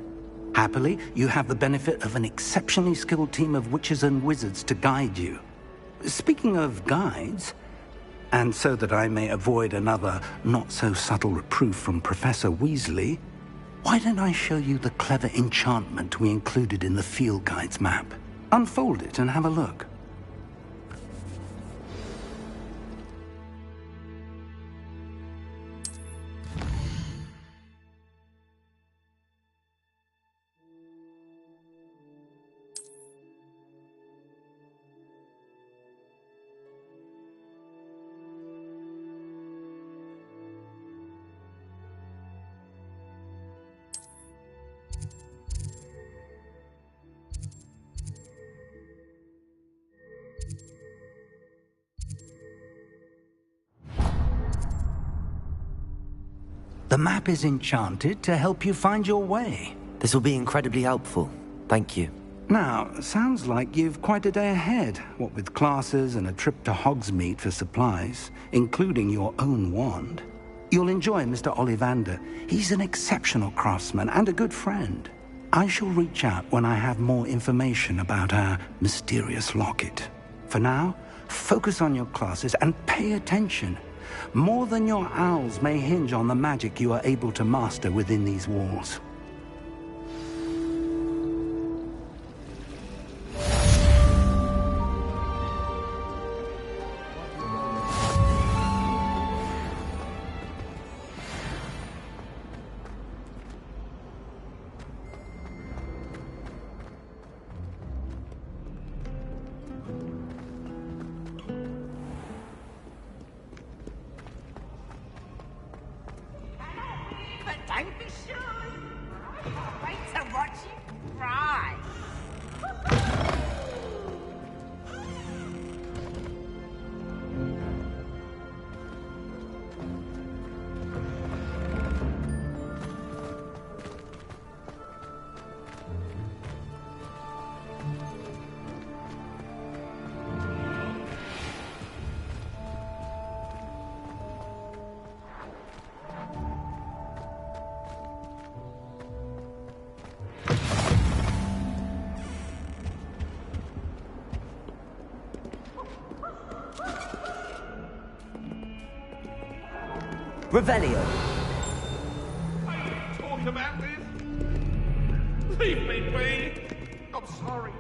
Happily, you have the benefit of an exceptionally skilled team of witches and wizards to guide you. Speaking of guides, and so that I may avoid another not-so-subtle reproof from Professor Weasley, why don't I show you the clever enchantment we included in the field guide's map? Unfold it and have a look. The map is enchanted to help you find your way. This will be incredibly helpful. Thank you. Now, sounds like you've quite a day ahead, what with classes and a trip to Hogsmeade for supplies, including your own wand. You'll enjoy Mr. Ollivander. He's an exceptional craftsman and a good friend. I shall reach out when I have more information about our mysterious locket. For now, focus on your classes and pay attention. More than your owls may hinge on the magic you are able to master within these walls. Don't be shy. I can't wait to watch you cry. Revelio. Talk about this. Leave me be. I'm sorry.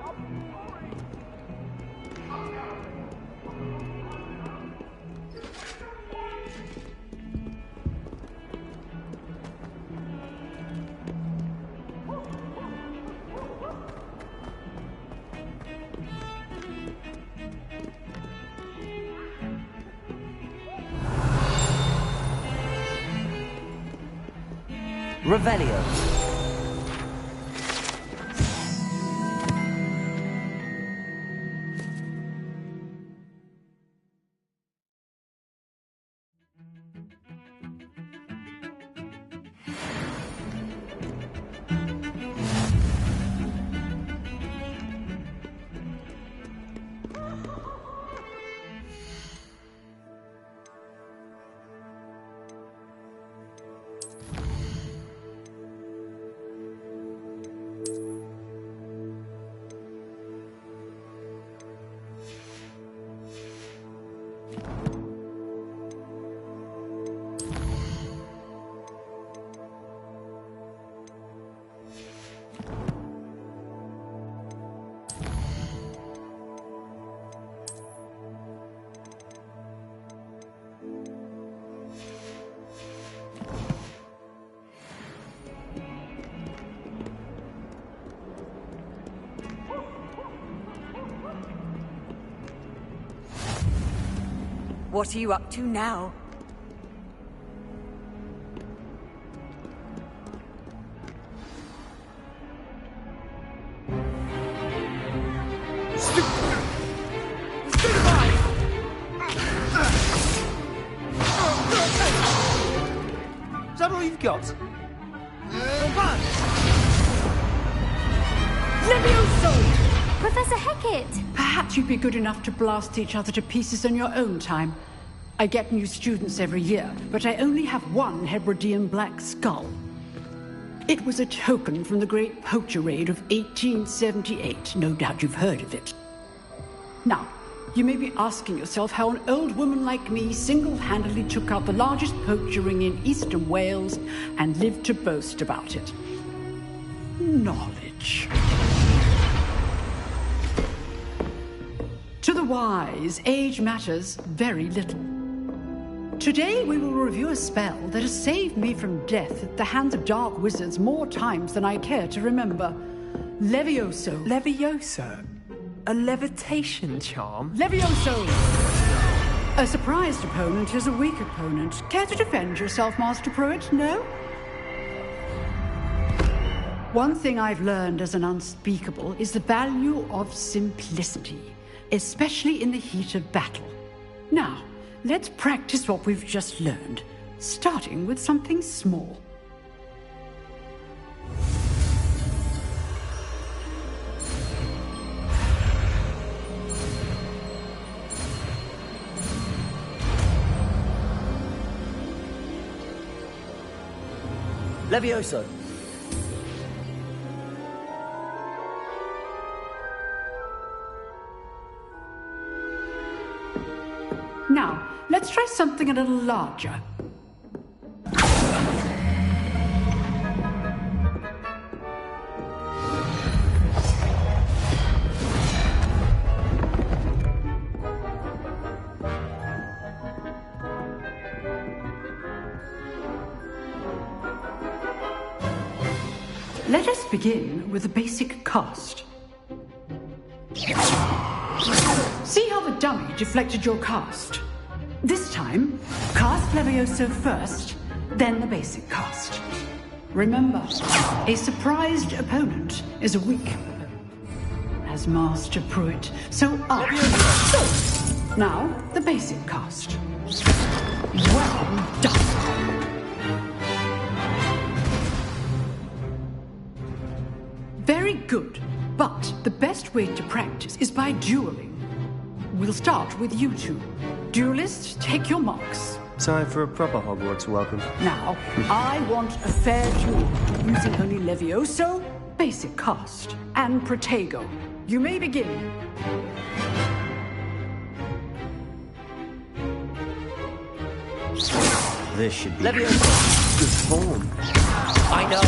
Revelio. What are you up to now? Is that all you've got? Levioso! Professor Hecat! Perhaps you'd be good enough to blast each other to pieces in your own time. I get new students every year, but I only have one Hebridean black skull. It was a token from the Great Poacher Raid of 1878. No doubt you've heard of it. Now, you may be asking yourself how an old woman like me single-handedly took out the largest poacher ring in eastern Wales and lived to boast about it. Knowledge. To the wise, age matters very little. Today we will review a spell that has saved me from death at the hands of dark wizards more times than I care to remember. Levioso. Levioso? A levitation charm? Levioso! A surprised opponent is a weak opponent. Care to defend yourself, Master Pruitt? No? One thing I've learned as an unspeakable is the value of simplicity, especially in the heat of battle. Now, let's practice what we've just learned, starting with something small. Levioso. Now, let's try something a little larger. Let us begin with the basic cast. See how the dummy deflected your cast? This time, cast Levioso first, then the basic cast. Remember, a surprised opponent is a weak opponent. As Master Pruitt, so up. So, now, the basic cast. Well done. Very good, but the best way to practice is by dueling. We'll start with you two. Duelists, take your marks. Time for a proper Hogwarts welcome. Now, I want a fair duel, using only Levioso, basic cast, and Protego. You may begin. This should be Levioso. good form. I know.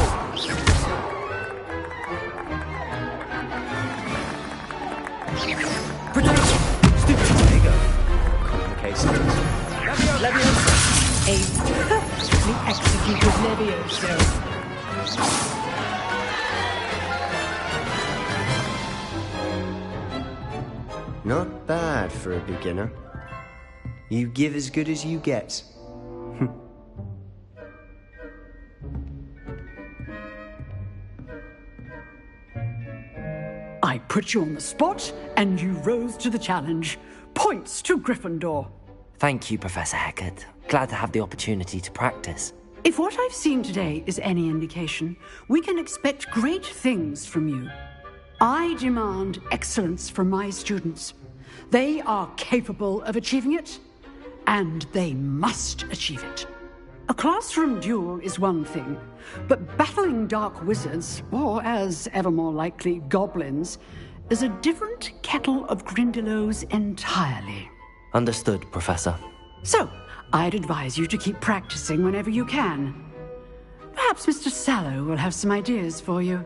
Levioso. A perfectly executed Levioso. Not bad for a beginner. You give as good as you get. I put you on the spot, and you rose to the challenge. Points to Gryffindor. Thank you, Professor Hecat. Glad to have the opportunity to practice. If what I've seen today is any indication, we can expect great things from you. I demand excellence from my students. They are capable of achieving it, and they must achieve it. A classroom duel is one thing, but battling dark wizards, or as ever more likely, goblins, is a different kettle of Grindylows entirely. Understood, Professor. So, I'd advise you to keep practicing whenever you can. Perhaps Mr. Sallow will have some ideas for you.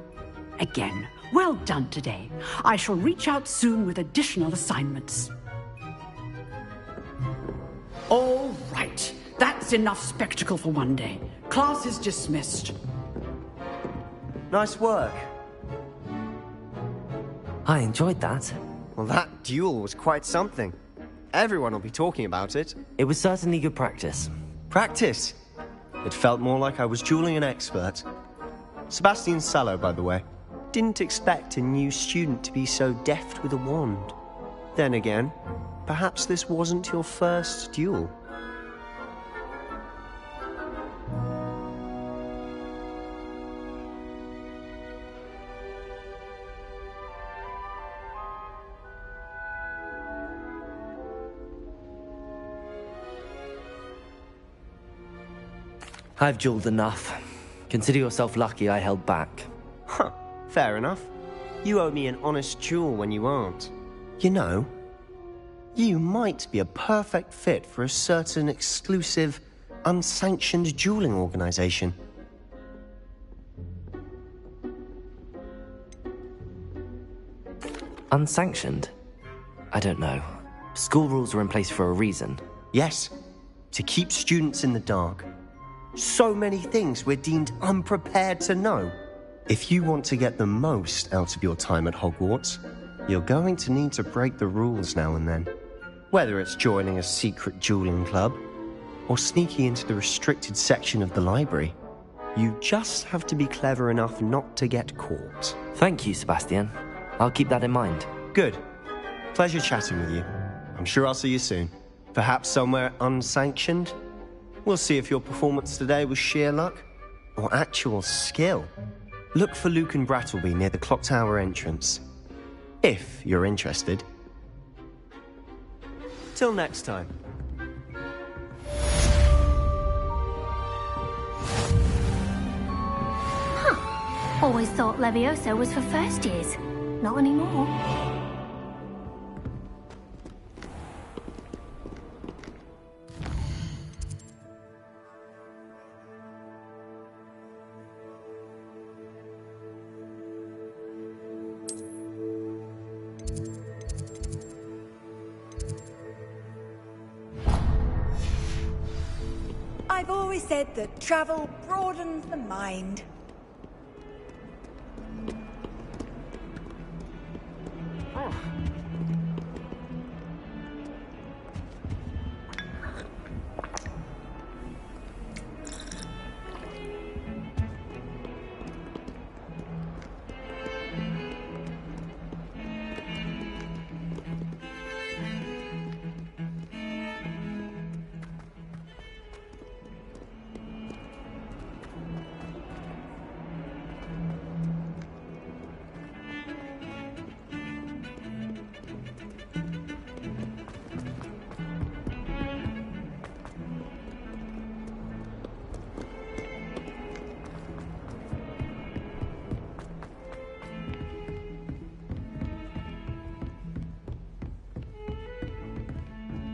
Again, well done today. I shall reach out soon with additional assignments. All right. That's enough spectacle for one day. Class is dismissed. Nice work. I enjoyed that. Well, that duel was quite something. Everyone will be talking about it. It was certainly good practice. Practice? It felt more like I was dueling an expert. Sebastian Sallow, by the way. Didn't expect a new student to be so deft with a wand. Then again, perhaps this wasn't your first duel. I've dueled enough. Consider yourself lucky I held back. Huh, fair enough. You owe me an honest duel when you aren't. You know, you might be a perfect fit for a certain exclusive, unsanctioned dueling organization. Unsanctioned? I don't know. School rules are in place for a reason. Yes, to keep students in the dark. So many things we're deemed unprepared to know. If you want to get the most out of your time at Hogwarts, you're going to need to break the rules now and then. Whether it's joining a secret dueling club, or sneaking into the restricted section of the library, you just have to be clever enough not to get caught. Thank you, Sebastian. I'll keep that in mind. Good. Pleasure chatting with you. I'm sure I'll see you soon. Perhaps somewhere unsanctioned? We'll see if your performance today was sheer luck or actual skill. Look for Luke and Brattleby near the clock tower entrance, if you're interested. Till next time. Huh. Always thought Levioso was for first years. Not anymore. I've always said that travel broadens the mind.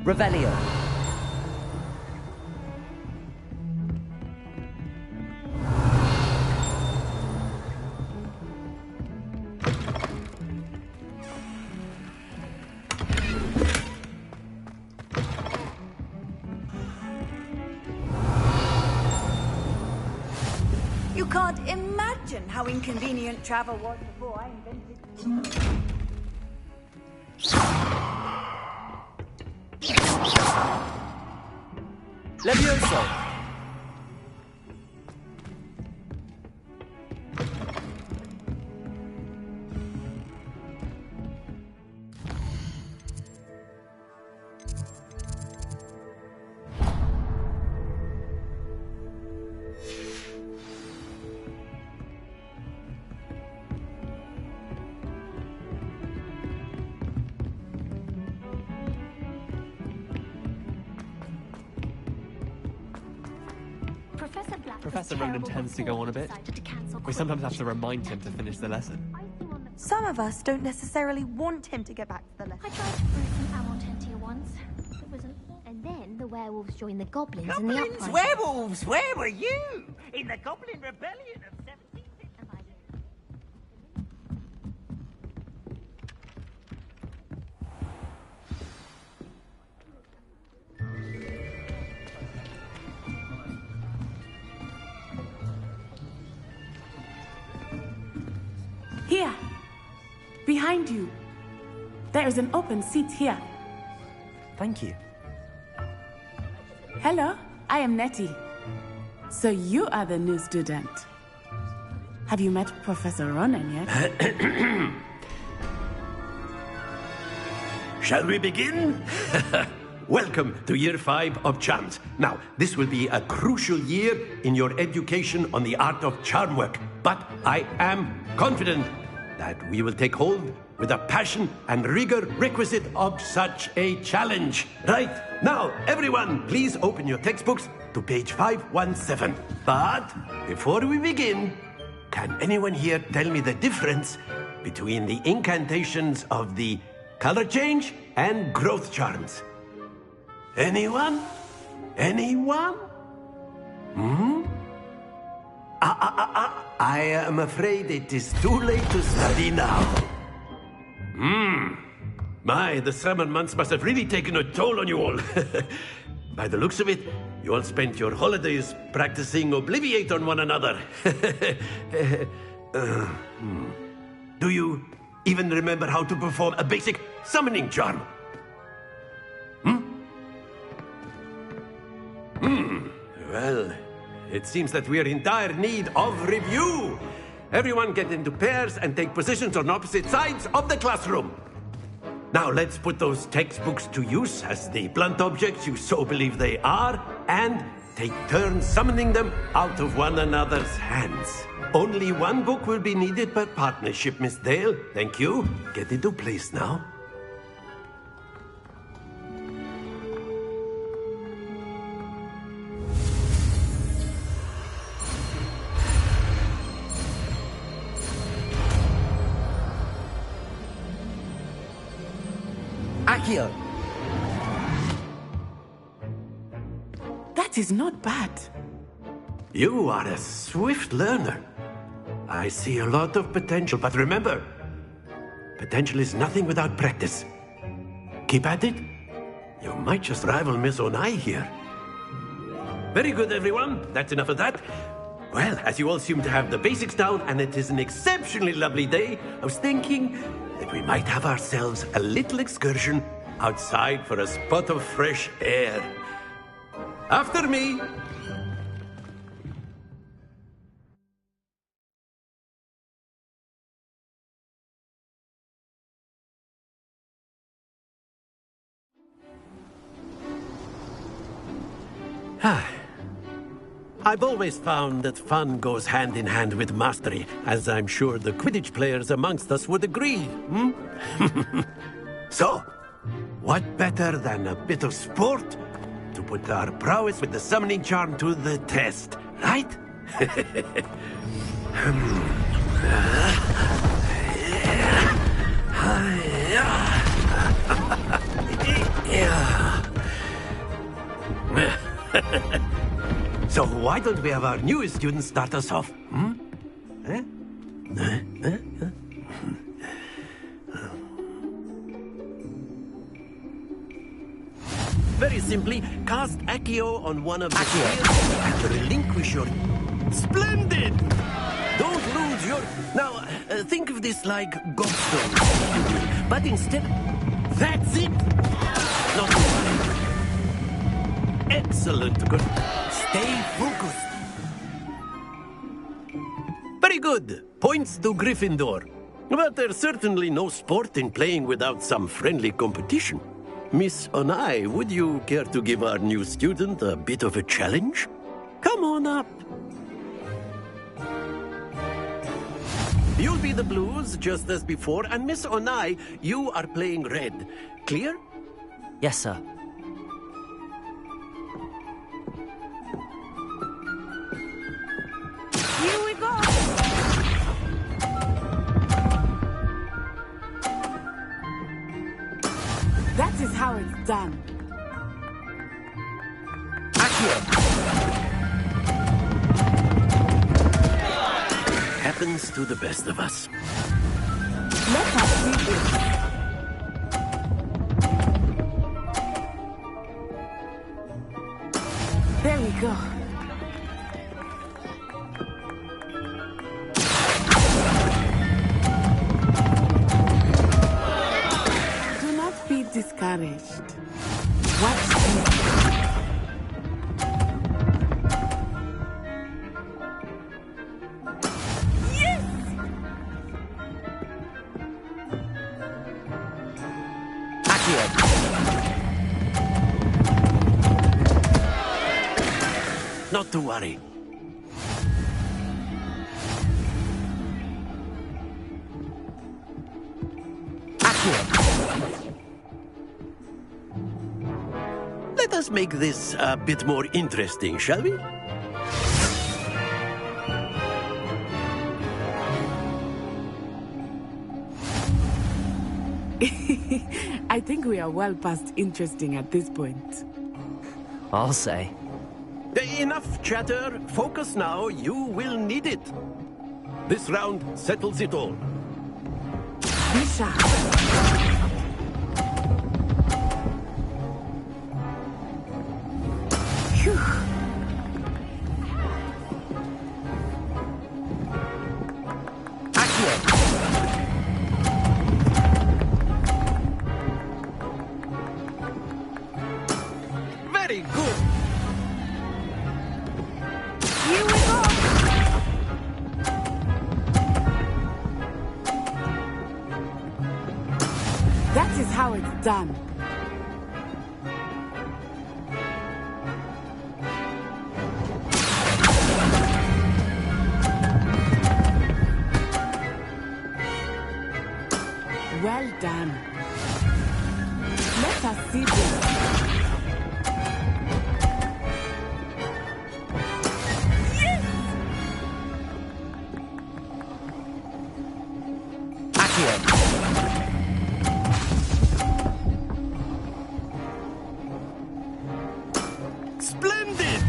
Revelio. You can't imagine how inconvenient travel was before I invented it. Levioso! Professor Ronan tends to go on a bit. We sometimes have to remind him to finish the lesson. Some of us don't necessarily want him to get back to the lesson. I tried to brew some Amontentia once. It wasn't. And then the werewolves joined the goblins in the Goblins? uprising. Werewolves? Where were you? In the Goblin Rebellion of 17... Here. Behind you. There is an open seat here. Thank you. Hello, I am Nettie. So you are the new student. Have you met Professor Ronan yet? Shall we begin? Welcome to Year 5 of Charms. Now, this will be a crucial year in your education on the art of charm work. But I am confident that we will take hold with the passion and rigor requisite of such a challenge. Right, now, everyone, please open your textbooks to page 517. But before we begin, can anyone here tell me the difference between the incantations of the color change and growth charms? Anyone? Anyone? I am afraid it is too late to study now. My, the summer months must have really taken a toll on you all. By the looks of it, you all spent your holidays practicing Obliviate on one another. Do you even remember how to perform a basic summoning charm? Well, it seems that we are in dire need of review. Everyone get into pairs and take positions on opposite sides of the classroom. Now let's put those textbooks to use as the blunt objects you so believe they are, and take turns summoning them out of one another's hands. Only one book will be needed per partnership, Miss Dale. Thank you. Get into place now. Accio! That is not bad. You are a swift learner. I see a lot of potential, but remember, potential is nothing without practice. Keep at it. You might just rival Miss Onai here. Very good, everyone. That's enough of that. Well, as you all seem to have the basics down, and it is an exceptionally lovely day, I was thinking that we might have ourselves a little excursion outside for a spot of fresh air. After me. I've always found that fun goes hand in hand with mastery, as I'm sure the Quidditch players amongst us would agree. So, what better than a bit of sport to put our prowess with the summoning charm to the test, right? So why don't we have our newest student start us off? Very simply, cast Accio on one of the spheres and relinquish your... Splendid! Don't lose your... Now, think of this like gobstones. But instead... That's it! Not to worry. Excellent. Good. Stay focused. Very good. Points to Gryffindor. But there's certainly no sport in playing without some friendly competition. Miss Onai, would you care to give our new student a bit of a challenge? Come on up. You'll be the blues, just as before, and Miss Onai, you are playing red. Clear? Yes, sir. That is how it's done. Happens to the best of us. Let us see this. There we go. Do not be discouraged. Watch this. Not to worry. Let us make this a bit more interesting, shall we? I think we are well past interesting at this point. I'll say. Enough chatter. Focus now. You will need it. This round settles it all. Be sharp. Phew. Very good. Here we go. That is how it's done. Well done. Let us see this. Splendid!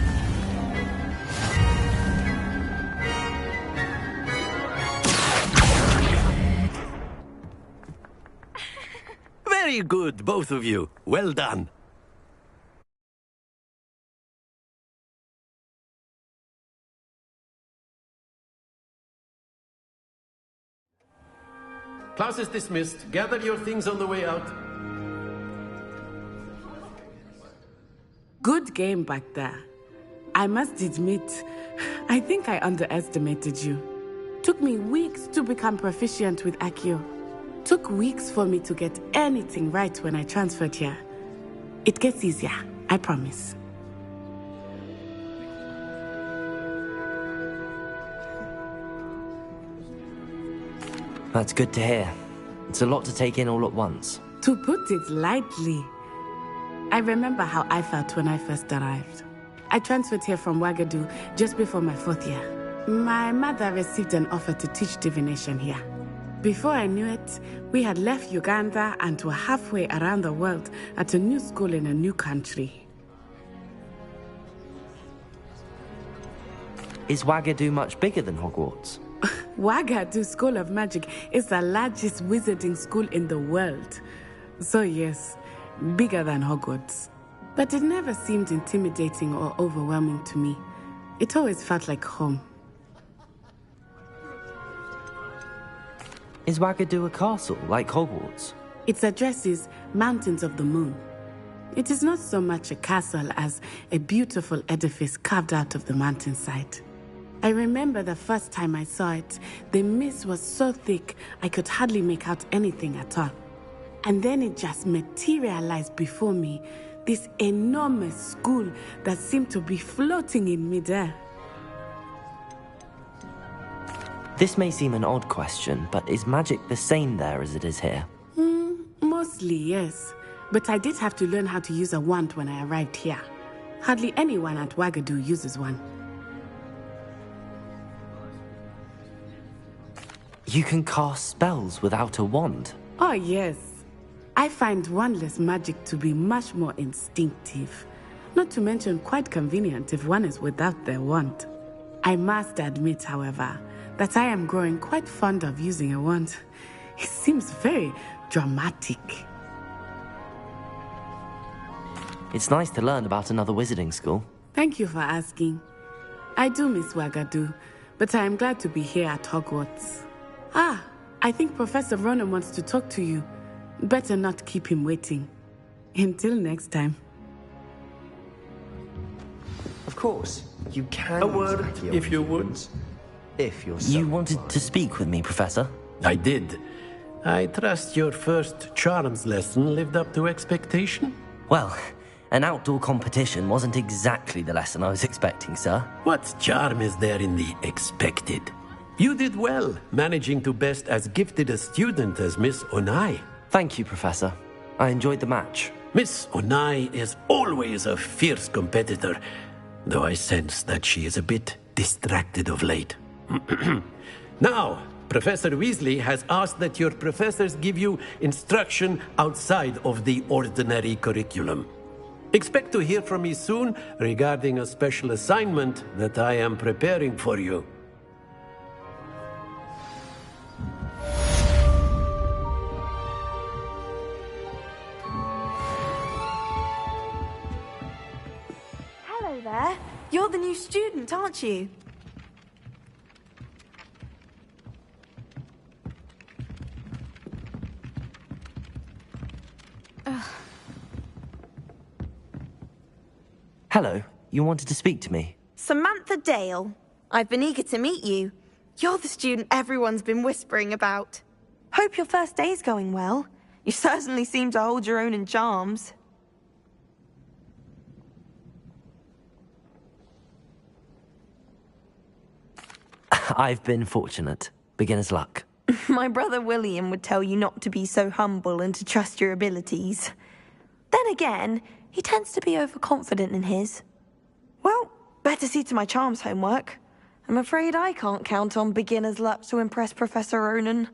Very good, both of you. Well done. Class is dismissed. Gather your things on the way out. Good game back there. I must admit, I think I underestimated you. Took me weeks to become proficient with Accio. Took weeks for me to get anything right when I transferred here. It gets easier, I promise. That's good to hear. It's a lot to take in all at once. To put it lightly, I remember how I felt when I first arrived. I transferred here from Ouagadougou just before my 4th year. My mother received an offer to teach divination here. Before I knew it, we had left Uganda and were halfway around the world at a new school in a new country. Is Ouagadougou much bigger than Hogwarts? Ouagadougou School of Magic is the largest wizarding school in the world. So yes, bigger than Hogwarts. But it never seemed intimidating or overwhelming to me. It always felt like home. Is Ouagadougou a castle, like Hogwarts? Its address is Mountains of the Moon. It is not so much a castle as a beautiful edifice carved out of the mountainside. I remember the first time I saw it, the mist was so thick I could hardly make out anything at all. And then it just materialized before me, this enormous school that seemed to be floating in midair. This may seem an odd question, but is magic the same there as it is here? Mostly, yes. But I did have to learn how to use a wand when I arrived here. Hardly anyone at Ouagadougou uses one. You can cast spells without a wand? Oh, yes. I find wandless magic to be much more instinctive. Not to mention quite convenient if one is without their wand. I must admit, however, that I am growing quite fond of using a wand. It seems very dramatic. It's nice to learn about another wizarding school. Thank you for asking. I do miss Wagadu, but I am glad to be here at Hogwarts. Ah, I think Professor Ronan wants to talk to you. Better not keep him waiting. Until next time. Of course, you can. A word, if you would. If you're so You wanted to speak with me, Professor? I did. I trust your first charms lesson lived up to expectation? Well, an outdoor competition wasn't exactly the lesson I was expecting, sir. What charm is there in the expected? You did well, managing to best as gifted a student as Miss Onai. Thank you, Professor. I enjoyed the match. Miss Onai is always a fierce competitor, though I sense that she is a bit distracted of late. Now, Professor Weasley has asked that your professors give you instruction outside of the ordinary curriculum. Expect to hear from me soon regarding a special assignment that I am preparing for you. Hello there. You're the new student, aren't you? Hello, you wanted to speak to me? Samantha Dale. I've been eager to meet you. You're the student everyone's been whispering about. Hope your first day's going well. You certainly seem to hold your own in charms. I've been fortunate. Beginner's luck. My brother William would tell you not to be so humble and to trust your abilities. Then again, he tends to be overconfident in his. Well, better see to my charms homework. I'm afraid I can't count on beginner's luck to impress Professor Ronan.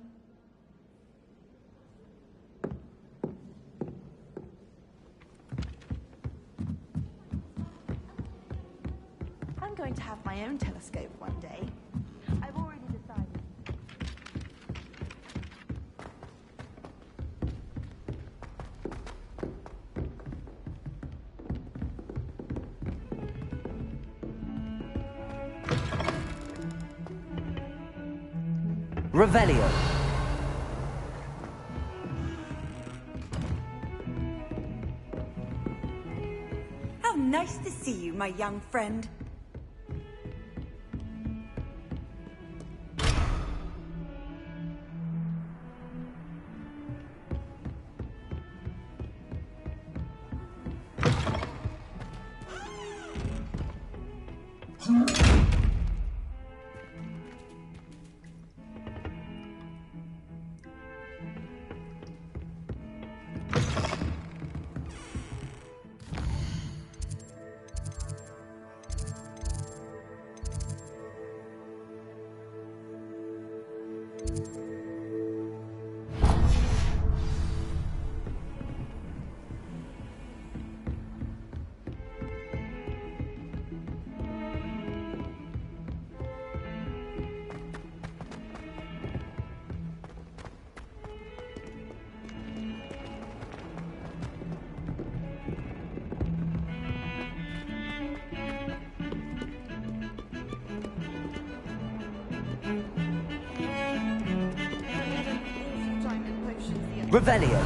I'm going to have my own telescope one day. I've already decided. Revelio. How nice to see you, my young friend. Revelio.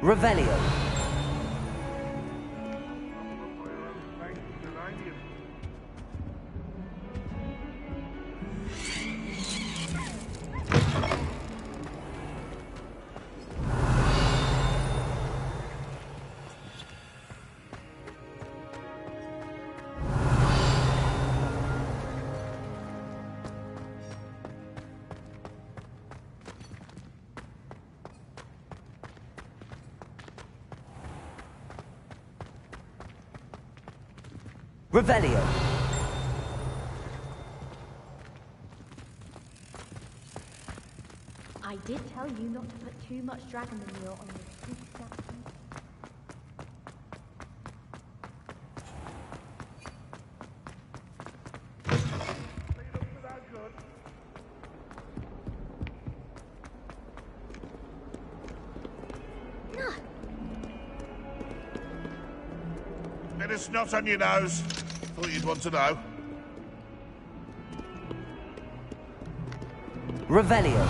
Revelio. Revelio. I did tell you not to put too much dragon manure on your sweet statue. Bit of snot on your nose. Thought you'd want to know. Revelio.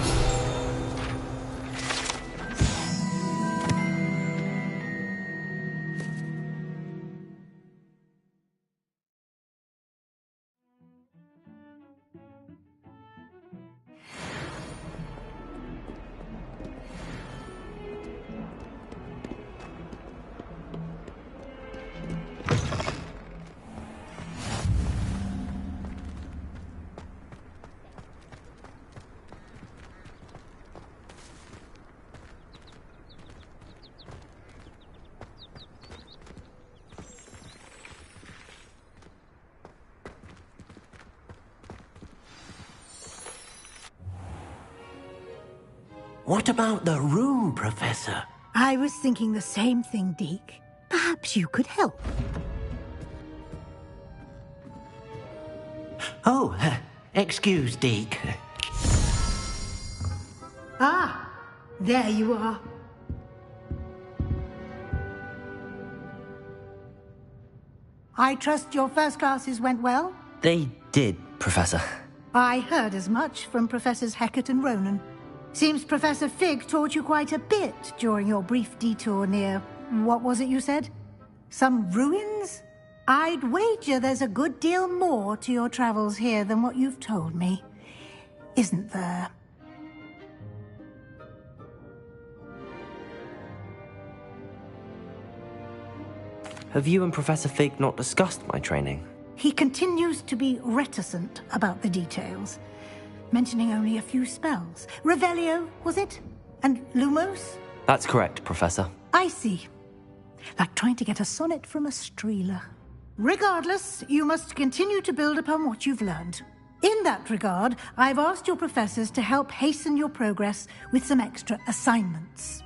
What about the room, Professor? I was thinking the same thing, Deke. Perhaps you could help. Oh, excuse, Deke. Ah, there you are. I trust your first classes went well? They did, Professor. I heard as much from Professors Hecat and Ronan. Seems Professor Fig taught you quite a bit during your brief detour near... what was it you said? Some ruins? I'd wager there's a good deal more to your travels here than what you've told me. Isn't there? Have you and Professor Fig not discussed my training? He continues to be reticent about the details, mentioning only a few spells. Revelio, was it? And Lumos? That's correct, Professor. I see. Like trying to get a sonnet from a streeler. Regardless, you must continue to build upon what you've learned. In that regard, I've asked your professors to help hasten your progress with some extra assignments.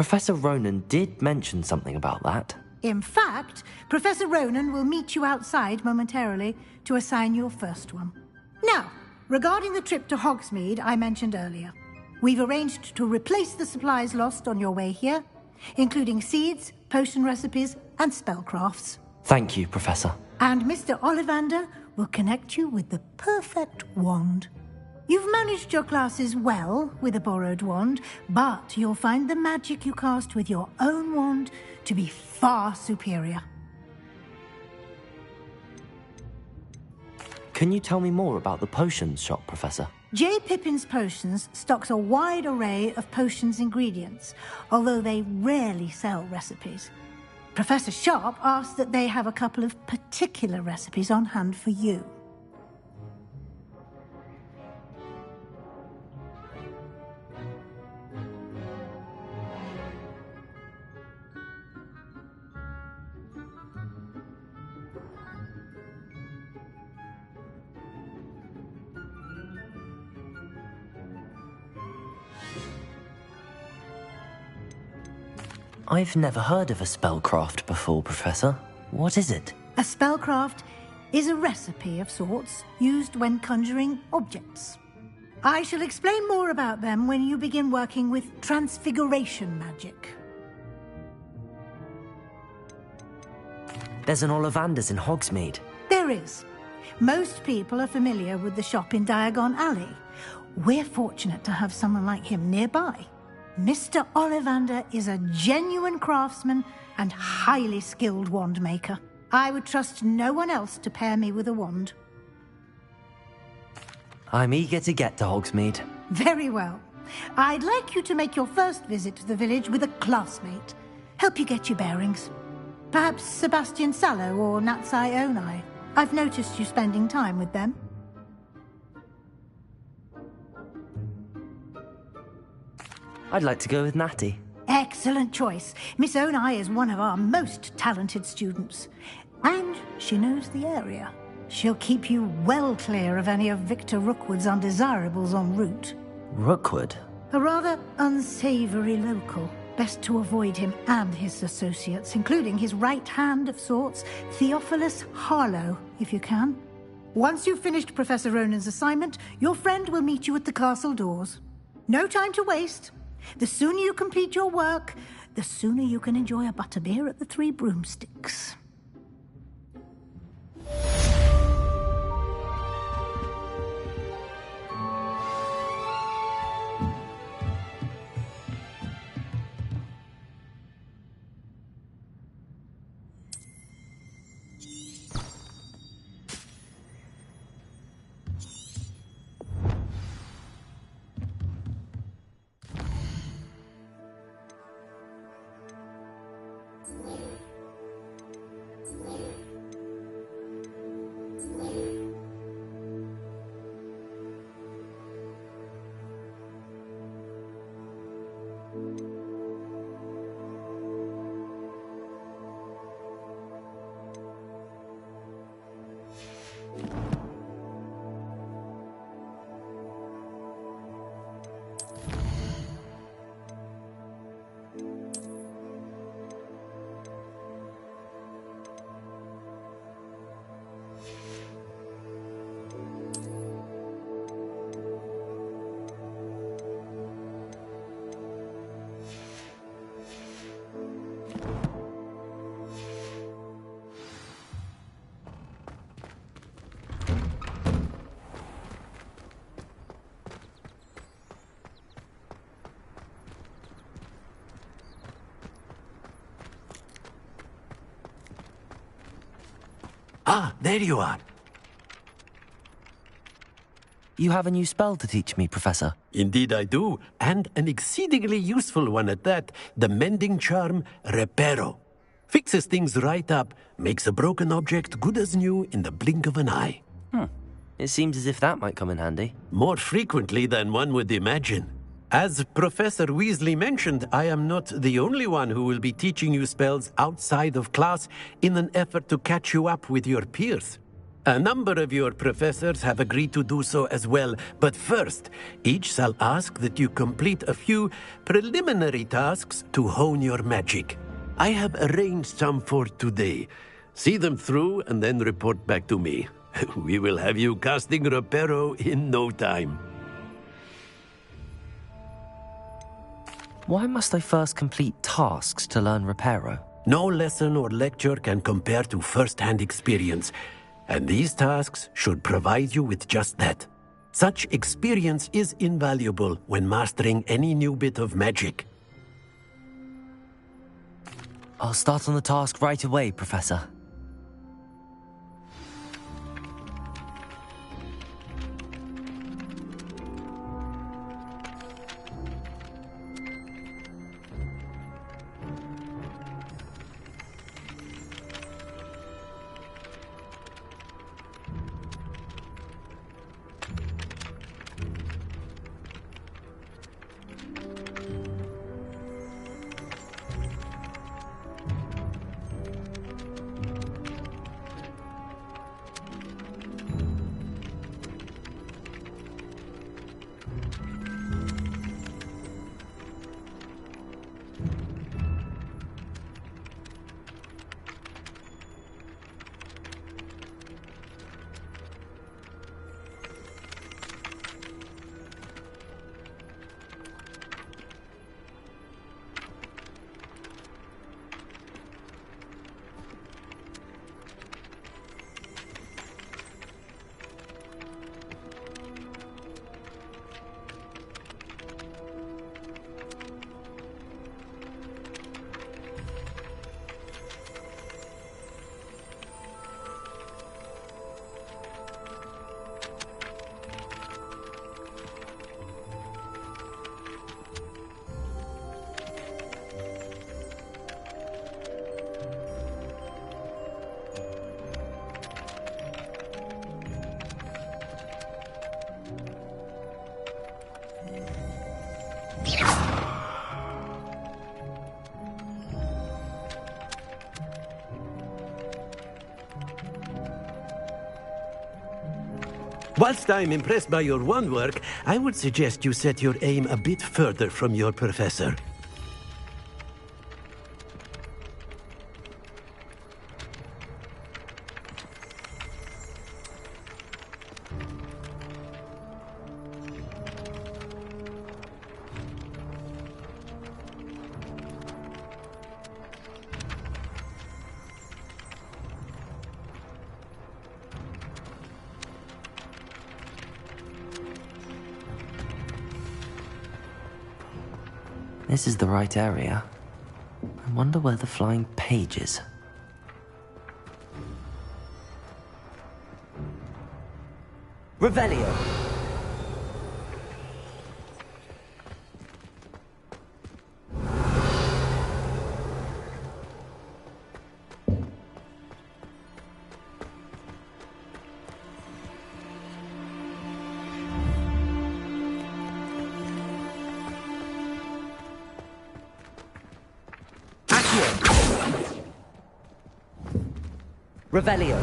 Professor Ronan did mention something about that. In fact, Professor Ronan will meet you outside momentarily to assign your first one. Now, regarding the trip to Hogsmeade I mentioned earlier, we've arranged to replace the supplies lost on your way here, including seeds, potion recipes, and spellcrafts. Thank you, Professor. And Mr. Ollivander will connect you with the perfect wand. You've managed your classes well with a borrowed wand, but you'll find the magic you cast with your own wand to be far superior. Can you tell me more about the potions shop, Professor? J. Pippin's Potions stocks a wide array of potions ingredients, although they rarely sell recipes. Professor Sharp asked that they have a couple of particular recipes on hand for you. I've never heard of a spellcraft before, Professor. What is it? A spellcraft is a recipe of sorts used when conjuring objects. I shall explain more about them when you begin working with transfiguration magic. There's an Ollivander's in Hogsmeade. There is. Most people are familiar with the shop in Diagon Alley. We're fortunate to have someone like him nearby. Mr. Ollivander is a genuine craftsman and highly skilled wand maker. I would trust no one else to pair me with a wand. I'm eager to get to Hogsmeade. Very well. I'd like you to make your first visit to the village with a classmate. Help you get your bearings. Perhaps Sebastian Sallow or Natsai Onai. I've noticed you spending time with them. I'd like to go with Natty. Excellent choice. Miss Onai is one of our most talented students. And she knows the area. She'll keep you well clear of any of Victor Rookwood's undesirables en route. Rookwood? A rather unsavory local. Best to avoid him and his associates, including his right hand of sorts, Theophilus Harlow, if you can. Once you've finished Professor Ronan's assignment, your friend will meet you at the castle doors. No time to waste. The sooner you complete your work, the sooner you can enjoy a butterbeer at the Three Broomsticks. Ah, there you are. You have a new spell to teach me, Professor. Indeed I do, and an exceedingly useful one at that. The mending charm, Reparo. Fixes things right up, makes a broken object good as new in the blink of an eye. It seems as if that might come in handy. More frequently than one would imagine. As Professor Weasley mentioned, I am not the only one who will be teaching you spells outside of class in an effort to catch you up with your peers. A number of your professors have agreed to do so as well, but first, each shall ask that you complete a few preliminary tasks to hone your magic. I have arranged some for today. See them through and then report back to me. We will have you casting Reparo in no time. Why must I first complete tasks to learn Reparo? No lesson or lecture can compare to first-hand experience, and these tasks should provide you with just that. Such experience is invaluable when mastering any new bit of magic. I'll start on the task right away, Professor. Whilst I'm impressed by your wand work, I would suggest you set your aim a bit further from your professor. This is the right area. I wonder where the flying page is. Revelio! Revelio.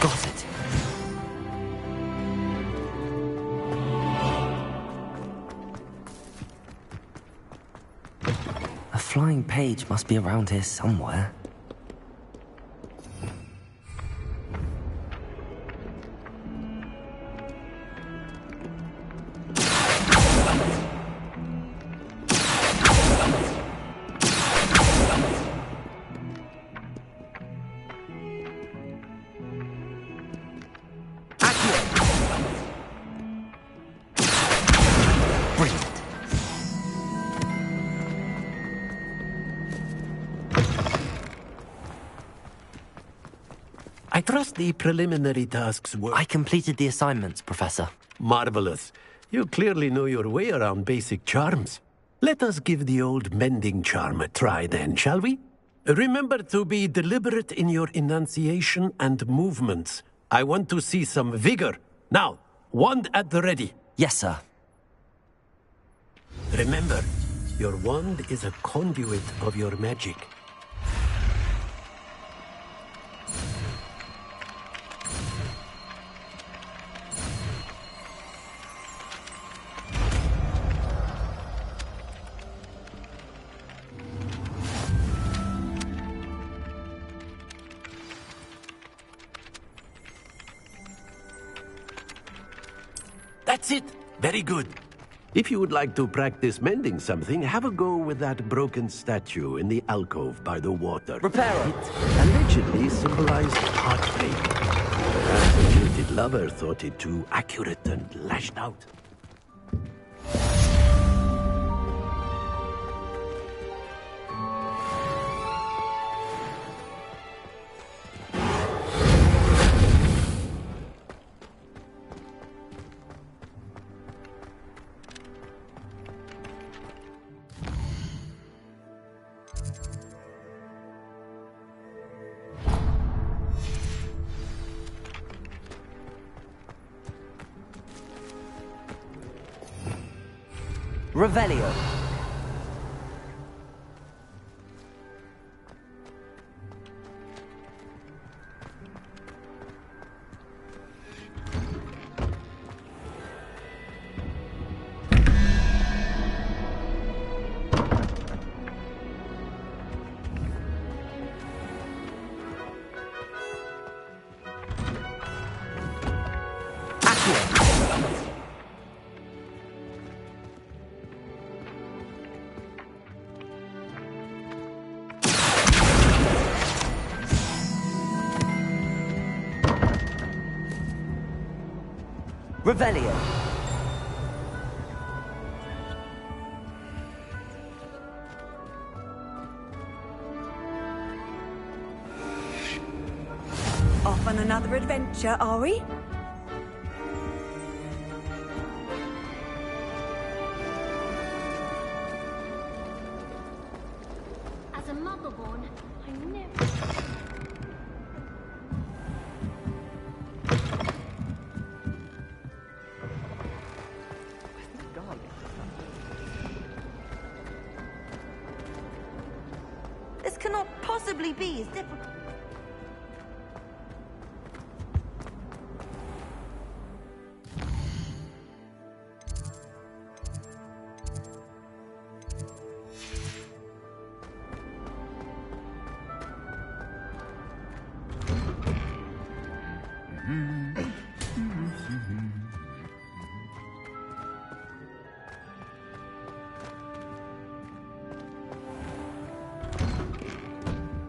Got it. A flying page must be around here somewhere. I trust the preliminary tasks were... I completed the assignments, Professor. Marvelous. You clearly know your way around basic charms. Let us give the old mending charm a try then, shall we? Remember to be deliberate in your enunciation and movements. I want to see some vigor. Now, wand at the ready. Yes, sir. Remember, your wand is a conduit of your magic. That's it. Very good. If you would like to practice mending something, have a go with that broken statue in the alcove by the water. Repair it. It allegedly symbolized heartbreak. Perhaps the jilted lover thought it too accurate and lashed out. Revelio. Revelio. Off on another adventure, are we? As a mother-born, I never... This cannot possibly be as difficult.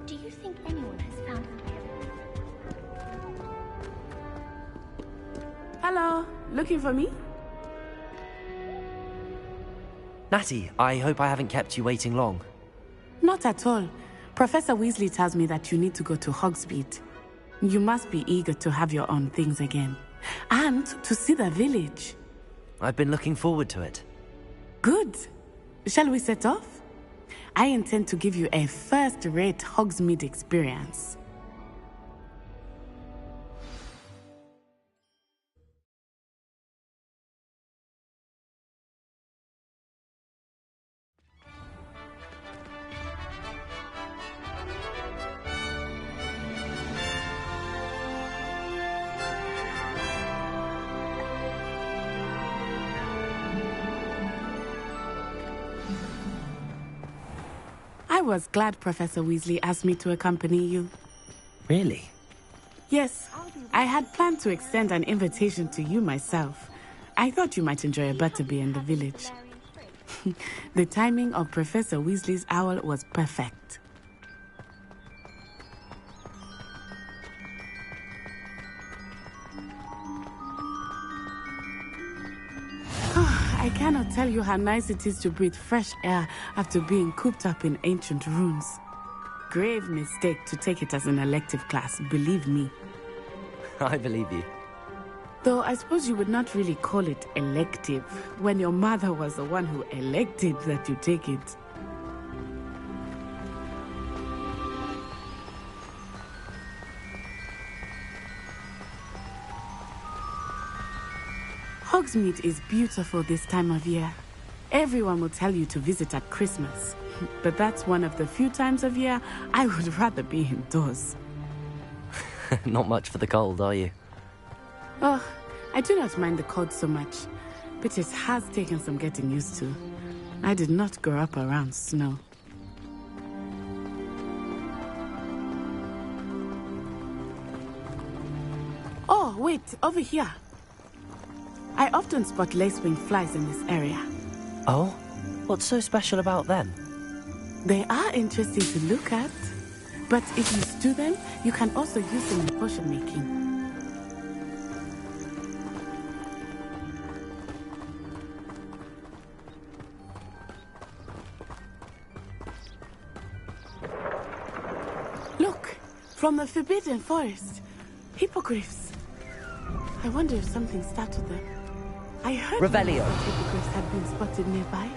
Do you think anyone has found them? Hello, looking for me? Natty, I hope I haven't kept you waiting long. Not at all. Professor Weasley tells me that you need to go to Hogsmeade. You must be eager to have your own things again. And to see the village. I've been looking forward to it. Good. Shall we set off? I intend to give you a first-rate Hogsmeade experience. I was glad Professor Weasley asked me to accompany you. Really? Yes, I had planned to extend an invitation to you myself. I thought you might enjoy a butterbeer in the village. The timing of Professor Weasley's owl was perfect. I cannot tell you how nice it is to breathe fresh air after being cooped up in ancient ruins. Grave mistake to take it as an elective class, believe me. I believe you. Though I suppose you would not really call it elective, when your mother was the one who elected that you take it. Hogsmeade is beautiful this time of year. Everyone will tell you to visit at Christmas. But that's one of the few times of year I would rather be indoors. Not much for the cold, are you? Oh, I do not mind the cold so much, but it has taken some getting used to. I did not grow up around snow. Oh, wait, over here. I often spot lacewing flies in this area. Oh? What's so special about them? They are interesting to look at, but if you stew them, you can also use them in potion making. Look, from the Forbidden Forest, hippogriffs. I wonder if something startled them. I heard Revelio. Hippogriffs had been spotted nearby.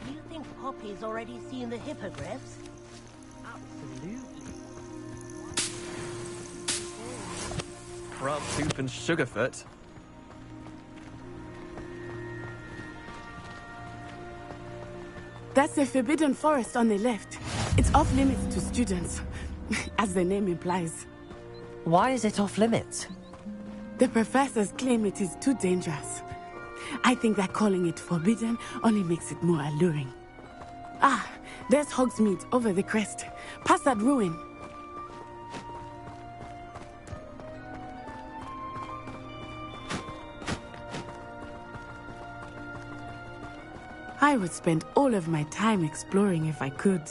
Do you think Poppy's already seen the hippogriffs? Absolutely. Tooth and Sugarfoot. That's the Forbidden Forest on the left. It's off limits to students, as the name implies. Why is it off limits? The professors claim it is too dangerous. I think that calling it forbidden only makes it more alluring. Ah, there's Hogsmeade over the crest. Past that ruin. I would spend all of my time exploring if I could.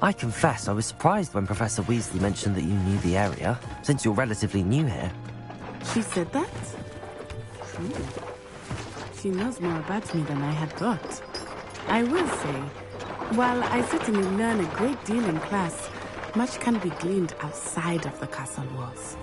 I confess I was surprised when Professor Weasley mentioned that you knew the area, since you're relatively new here. She said that? She knows more about me than I had thought. I will say, while I certainly learn a great deal in class, much can be gleaned outside of the castle walls.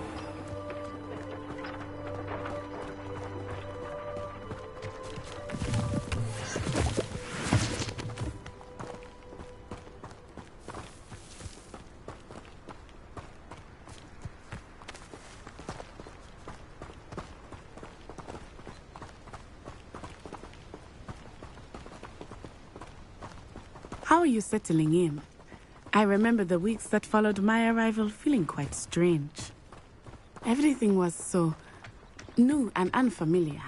How are you settling in? I remember the weeks that followed my arrival feeling quite strange. Everything was so new and unfamiliar.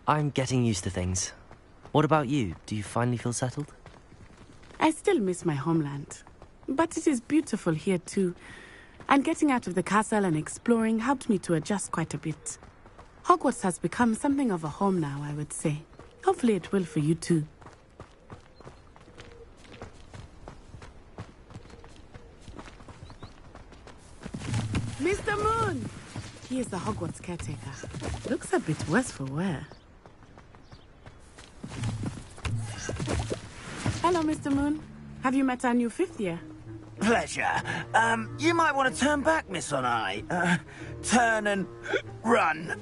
I'm getting used to things. What about you? Do you finally feel settled? I still miss my homeland, but it is beautiful here too. And getting out of the castle and exploring helped me to adjust quite a bit. Hogwarts has become something of a home now, I would say. Hopefully it will for you too. Mr. Moon! He is the Hogwarts caretaker. Looks a bit worse for wear. Hello, Mr. Moon. Have you met our new fifth year? Pleasure. You might want to turn back, Miss On-Eye. Turn and run.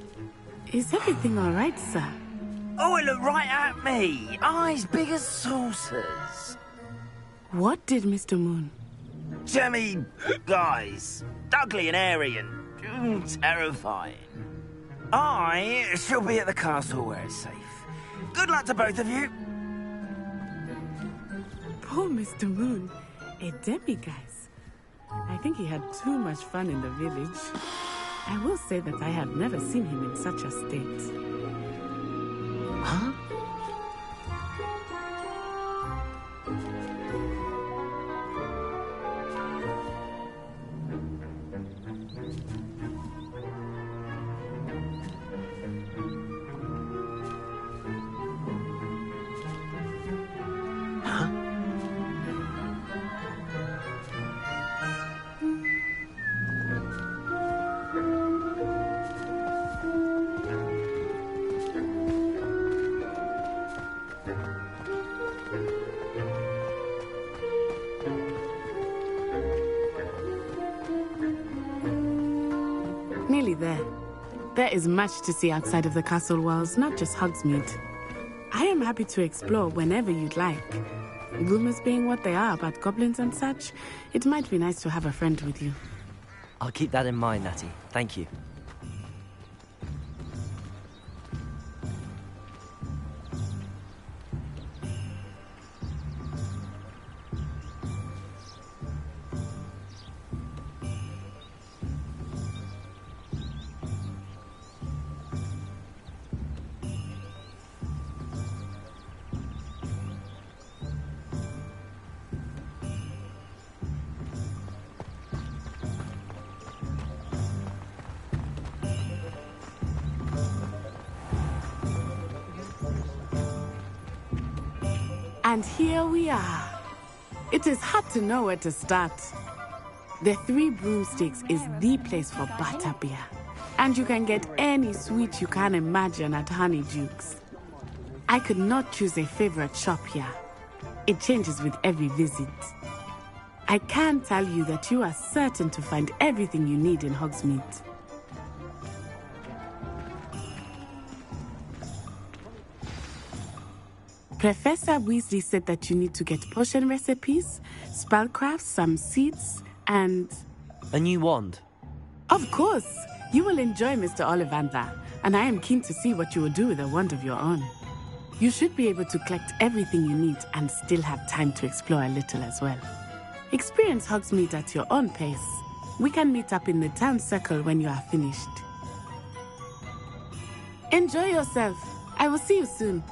Is everything all right, sir? Oh, it looked right at me. Eyes big as saucers. What did Mr. Moon? Jemmy guys. Ugly and airy and terrifying. I shall be at the castle where it's safe. Good luck to both of you. Poor Mr. Moon. A demiguise. I think he had too much fun in the village. I will say that I have never seen him in such a state. Huh? Huh? There is much to see outside of the castle walls, not just Hogsmeade. I am happy to explore whenever you'd like. Rumors being what they are about goblins and such, it might be nice to have a friend with you. I'll keep that in mind, Natty. Thank you. And here we are. It is hard to know where to start. The Three Broomsticks is the place for butterbeer. And you can get any sweet you can imagine at Honeydukes. I could not choose a favorite shop here. It changes with every visit. I can tell you that you are certain to find everything you need in Hogsmeade. Professor Weasley said that you need to get potion recipes, spellcrafts, some seeds, and... A new wand? Of course! You will enjoy Mr. Ollivander, and I am keen to see what you will do with a wand of your own. You should be able to collect everything you need and still have time to explore a little as well. Experience Hogsmeade at your own pace. We can meet up in the town circle when you are finished. Enjoy yourself. I will see you soon.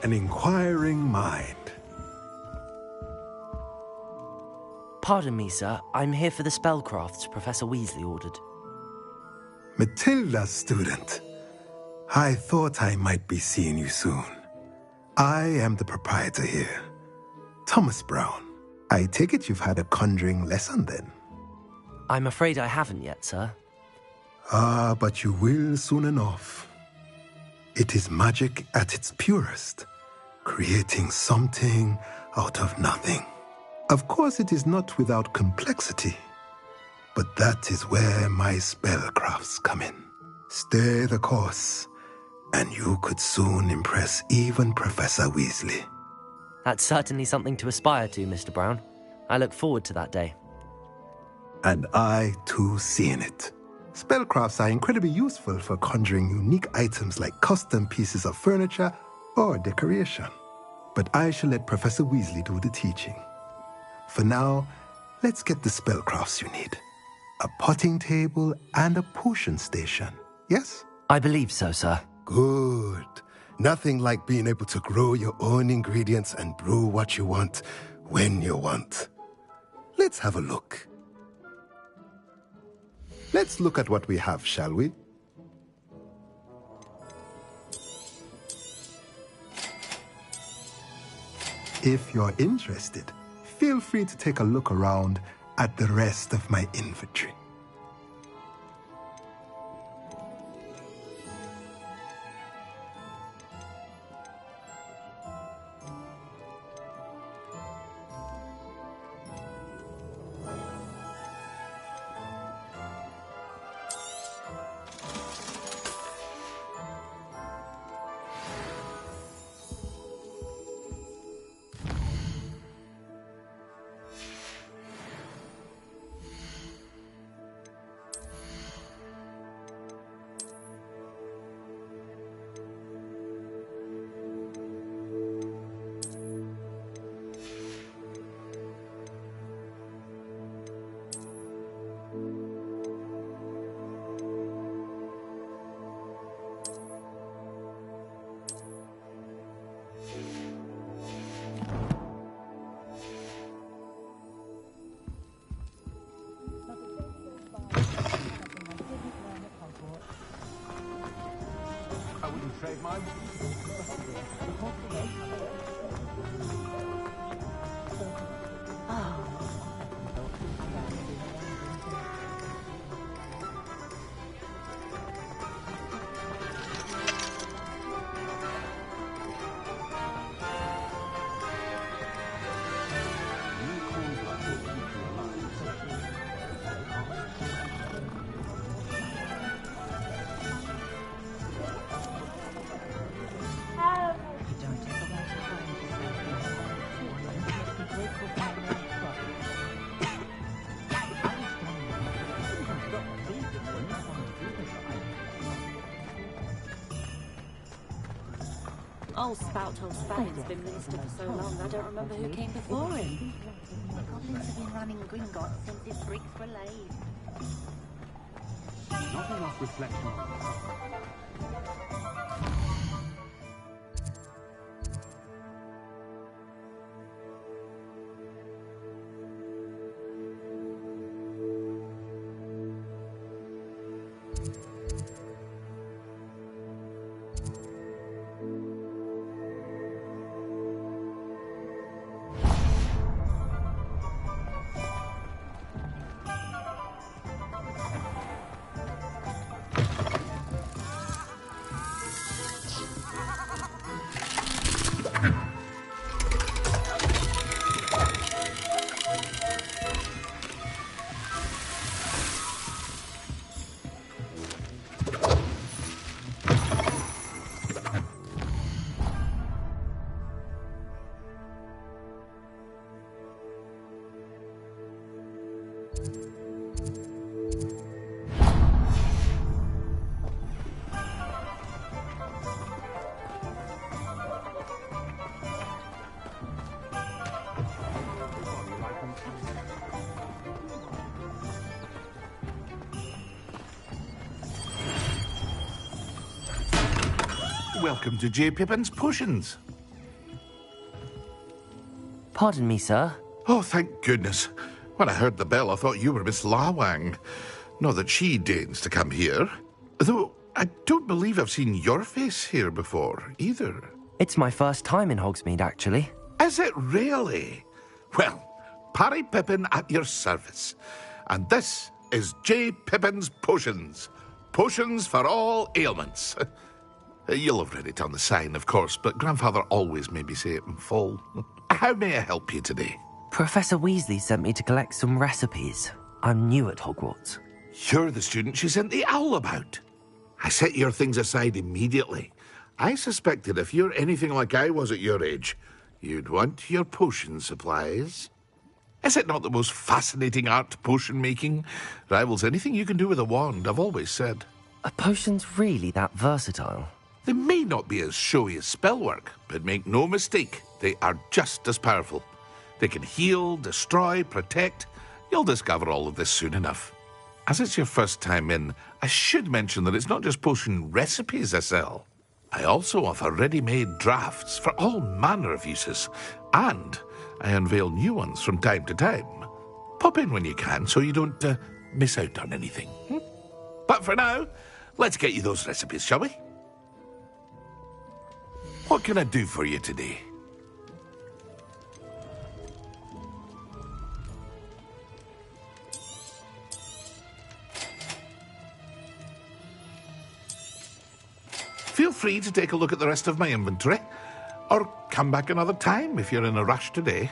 An inquiring mind. Pardon me, sir. I'm here for the spellcrafts Professor Weasley ordered. Matilda's student. I thought I might be seeing you soon. I am the proprietor here, Thomas Brown. I take it you've had a conjuring lesson then? I'm afraid I haven't yet, sir. Ah, but you will soon enough. It is magic at its purest, creating something out of nothing. Of course, it is not without complexity, but that is where my spellcrafts come in. Stay the course, and you could soon impress even Professor Weasley. That's certainly something to aspire to, Mr. Brown. I look forward to that day. And I, too, seeing it. Spellcrafts are incredibly useful for conjuring unique items like custom pieces of furniture or decoration. But I shall let Professor Weasley do the teaching. For now, let's get the spellcrafts you need. A potting table and a potion station, yes? I believe so, sir. Good. Nothing like being able to grow your own ingredients and brew what you want, when you want. Let's have a look. Let's look at what we have, shall we? If you're interested, feel free to take a look around at the rest of my inventory. shave my... Old Spout-Told Spanning's been minister for so long, I don't remember who came before him. The goblins have been running Gringotts since its bricks were laid. Not enough reflection on this. Welcome to J. Pippin's Potions. Pardon me, sir. Oh, thank goodness. When I heard the bell, I thought you were Miss Lawang. Not that she deigns to come here. Though I don't believe I've seen your face here before, either. It's my first time in Hogsmeade, actually. Is it really? Well, Parry Pippin at your service. And this is J. Pippin's Potions. Potions for all ailments. You'll have read it on the sign, of course, but Grandfather always made me say it in full. How may I help you today? Professor Weasley sent me to collect some recipes. I'm new at Hogwarts. You're the student she sent the owl about. I set your things aside immediately. I suspected if you're anything like I was at your age, you'd want your potion supplies. Is it not the most fascinating art, potion making? Rivals anything you can do with a wand, I've always said. Are potions really that versatile? They may not be as showy as spellwork, but make no mistake, they are just as powerful. They can heal, destroy, protect. You'll discover all of this soon enough. As it's your first time in, I should mention that it's not just potion recipes I sell. I also offer ready-made drafts for all manner of uses, and I unveil new ones from time to time. Pop in when you can so you don't miss out on anything. But for now, let's get you those recipes, shall we? What can I do for you today? Feel free to take a look at the rest of my inventory, or come back another time if you're in a rush today.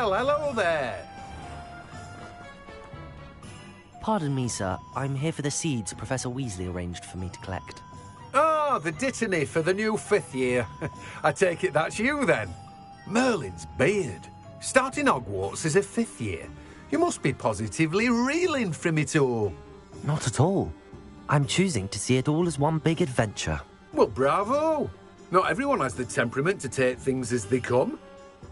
Well, hello there. Pardon me, sir. I'm here for the seeds Professor Weasley arranged for me to collect. Oh, the dittany for the new 5th year. I take it that's you, then. Merlin's beard. Starting Hogwarts as a 5th year. You must be positively reeling from it all. Not at all. I'm choosing to see it all as one big adventure. Well, bravo. Not everyone has the temperament to take things as they come.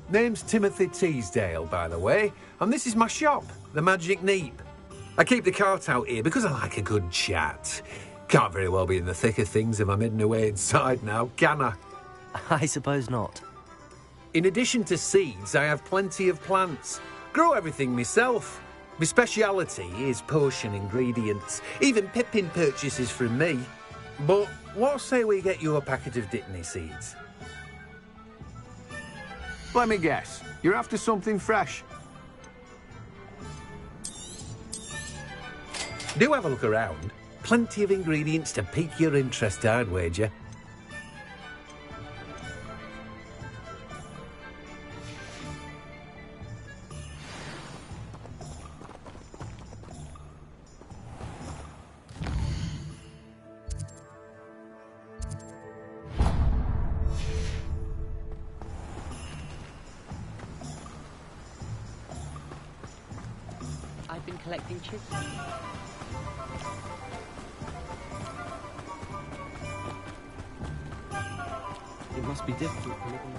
Name's Timothy Teasdale, by the way, and this is my shop, the Magic Neep. I keep the cart out here because I like a good chat. Can't very well be in the thick of things if I'm hidden away inside now, can I? I suppose not. In addition to seeds, I have plenty of plants. Grow everything myself. My speciality is potion ingredients. Even Pippin purchases from me. But what say we get you a packet of Dittany seeds? Let me guess. You're after something fresh. Do have a look around. Plenty of ingredients to pique your interest, I'd wager. I've been collecting chisels. It must be difficult for living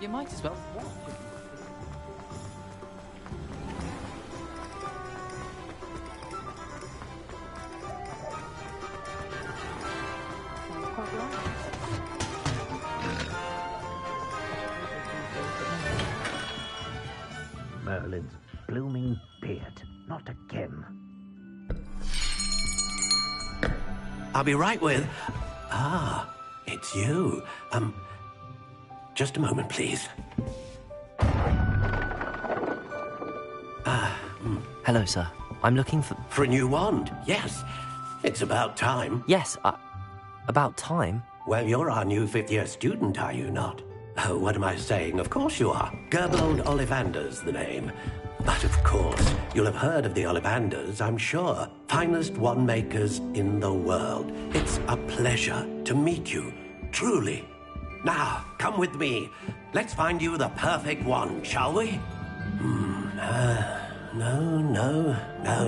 You might as well watch it. Merlin's blooming beard. Not again. I'll be right with... Ah, it's you. Just a moment, please. Hello, sir. I'm looking for... For a new wand, yes. It's about time. Yes, about time? Well, you're our new 5th-year student, are you not? Oh, what am I saying? Of course you are. Gerbold Ollivander's the name. But of course, you'll have heard of the Ollivanders, I'm sure. Finest wand makers in the world. It's a pleasure to meet you, truly. Now, come with me. Let's find you the perfect wand, shall we? No,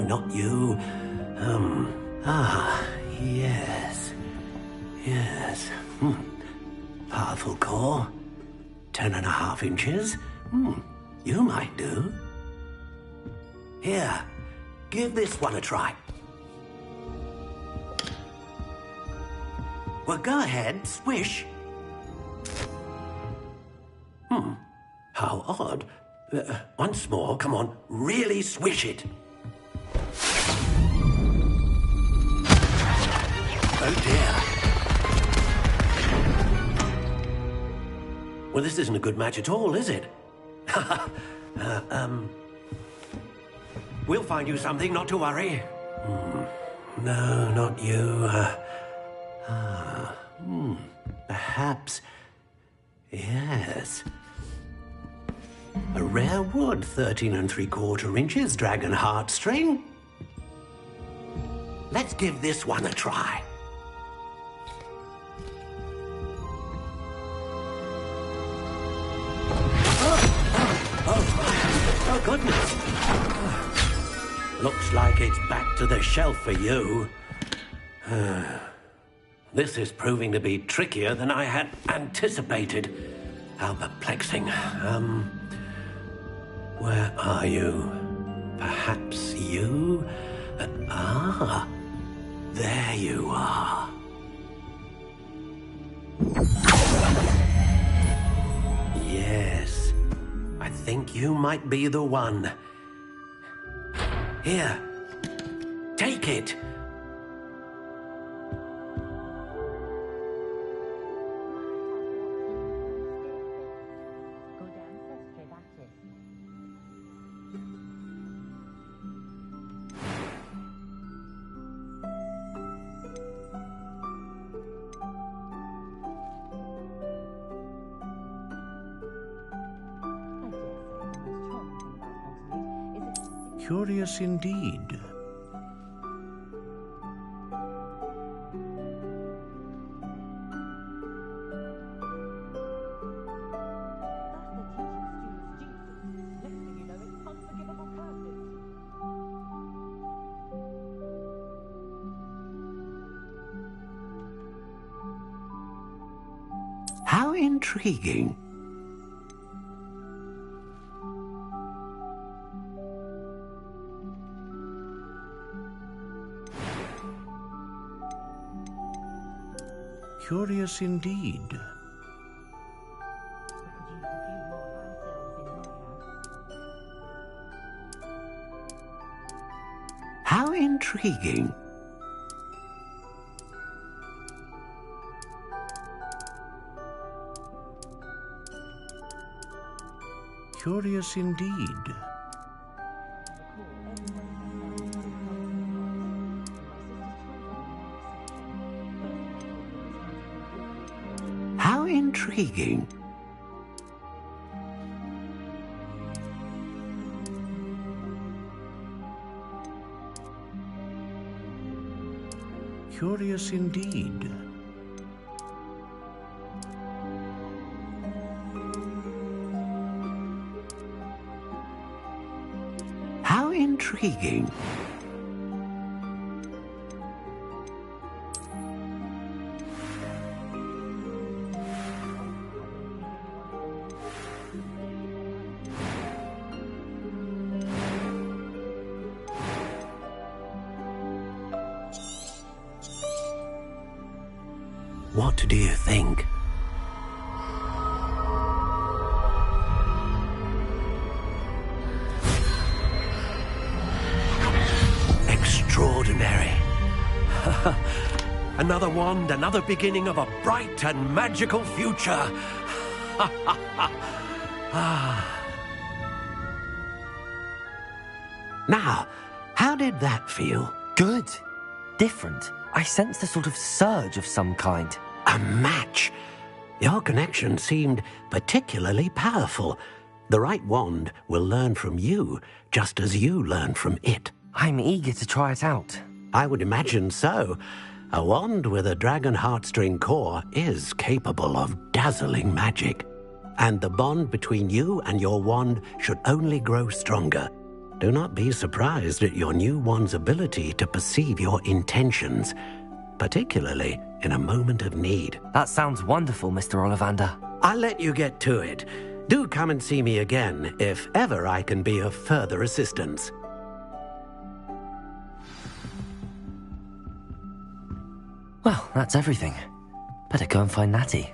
not you. Yes. Powerful core. 10.5 inches. You might do. Here, give this one a try. Well, go ahead, swish. How odd. Once more, come on, really swish it. Oh dear. Well, this isn't a good match at all, is it? We'll find you something, not to worry. No, not you. Perhaps... Yes. A rare wood, 13 3/4 inches, dragon heartstring. Let's give this one a try. Oh, goodness. Looks like it's back to the shelf for you. This is proving to be trickier than I had anticipated. How perplexing. Where are you? Perhaps you? There you are. Yes. I think you might be the one. Here. Take it. Curious indeed. How intriguing. Curious indeed. How intriguing. Curious indeed. How intriguing. Curious indeed. How intriguing. What do you think? Extraordinary. Another wand, another beginning of a bright and magical future. Now, how did that feel? Good. Different. I sensed a sort of surge of some kind. A match. Your connection seemed particularly powerful. The right wand will learn from you, just as you learn from it. I'm eager to try it out. I would imagine so. A wand with a dragon heartstring core is capable of dazzling magic. And the bond between you and your wand should only grow stronger. Do not be surprised at your new wand's ability to perceive your intentions, particularly in a moment of need. That sounds wonderful, Mr. Ollivander. I'll let you get to it. Do come and see me again if ever I can be of further assistance. Well, that's everything. Better go and find Natty.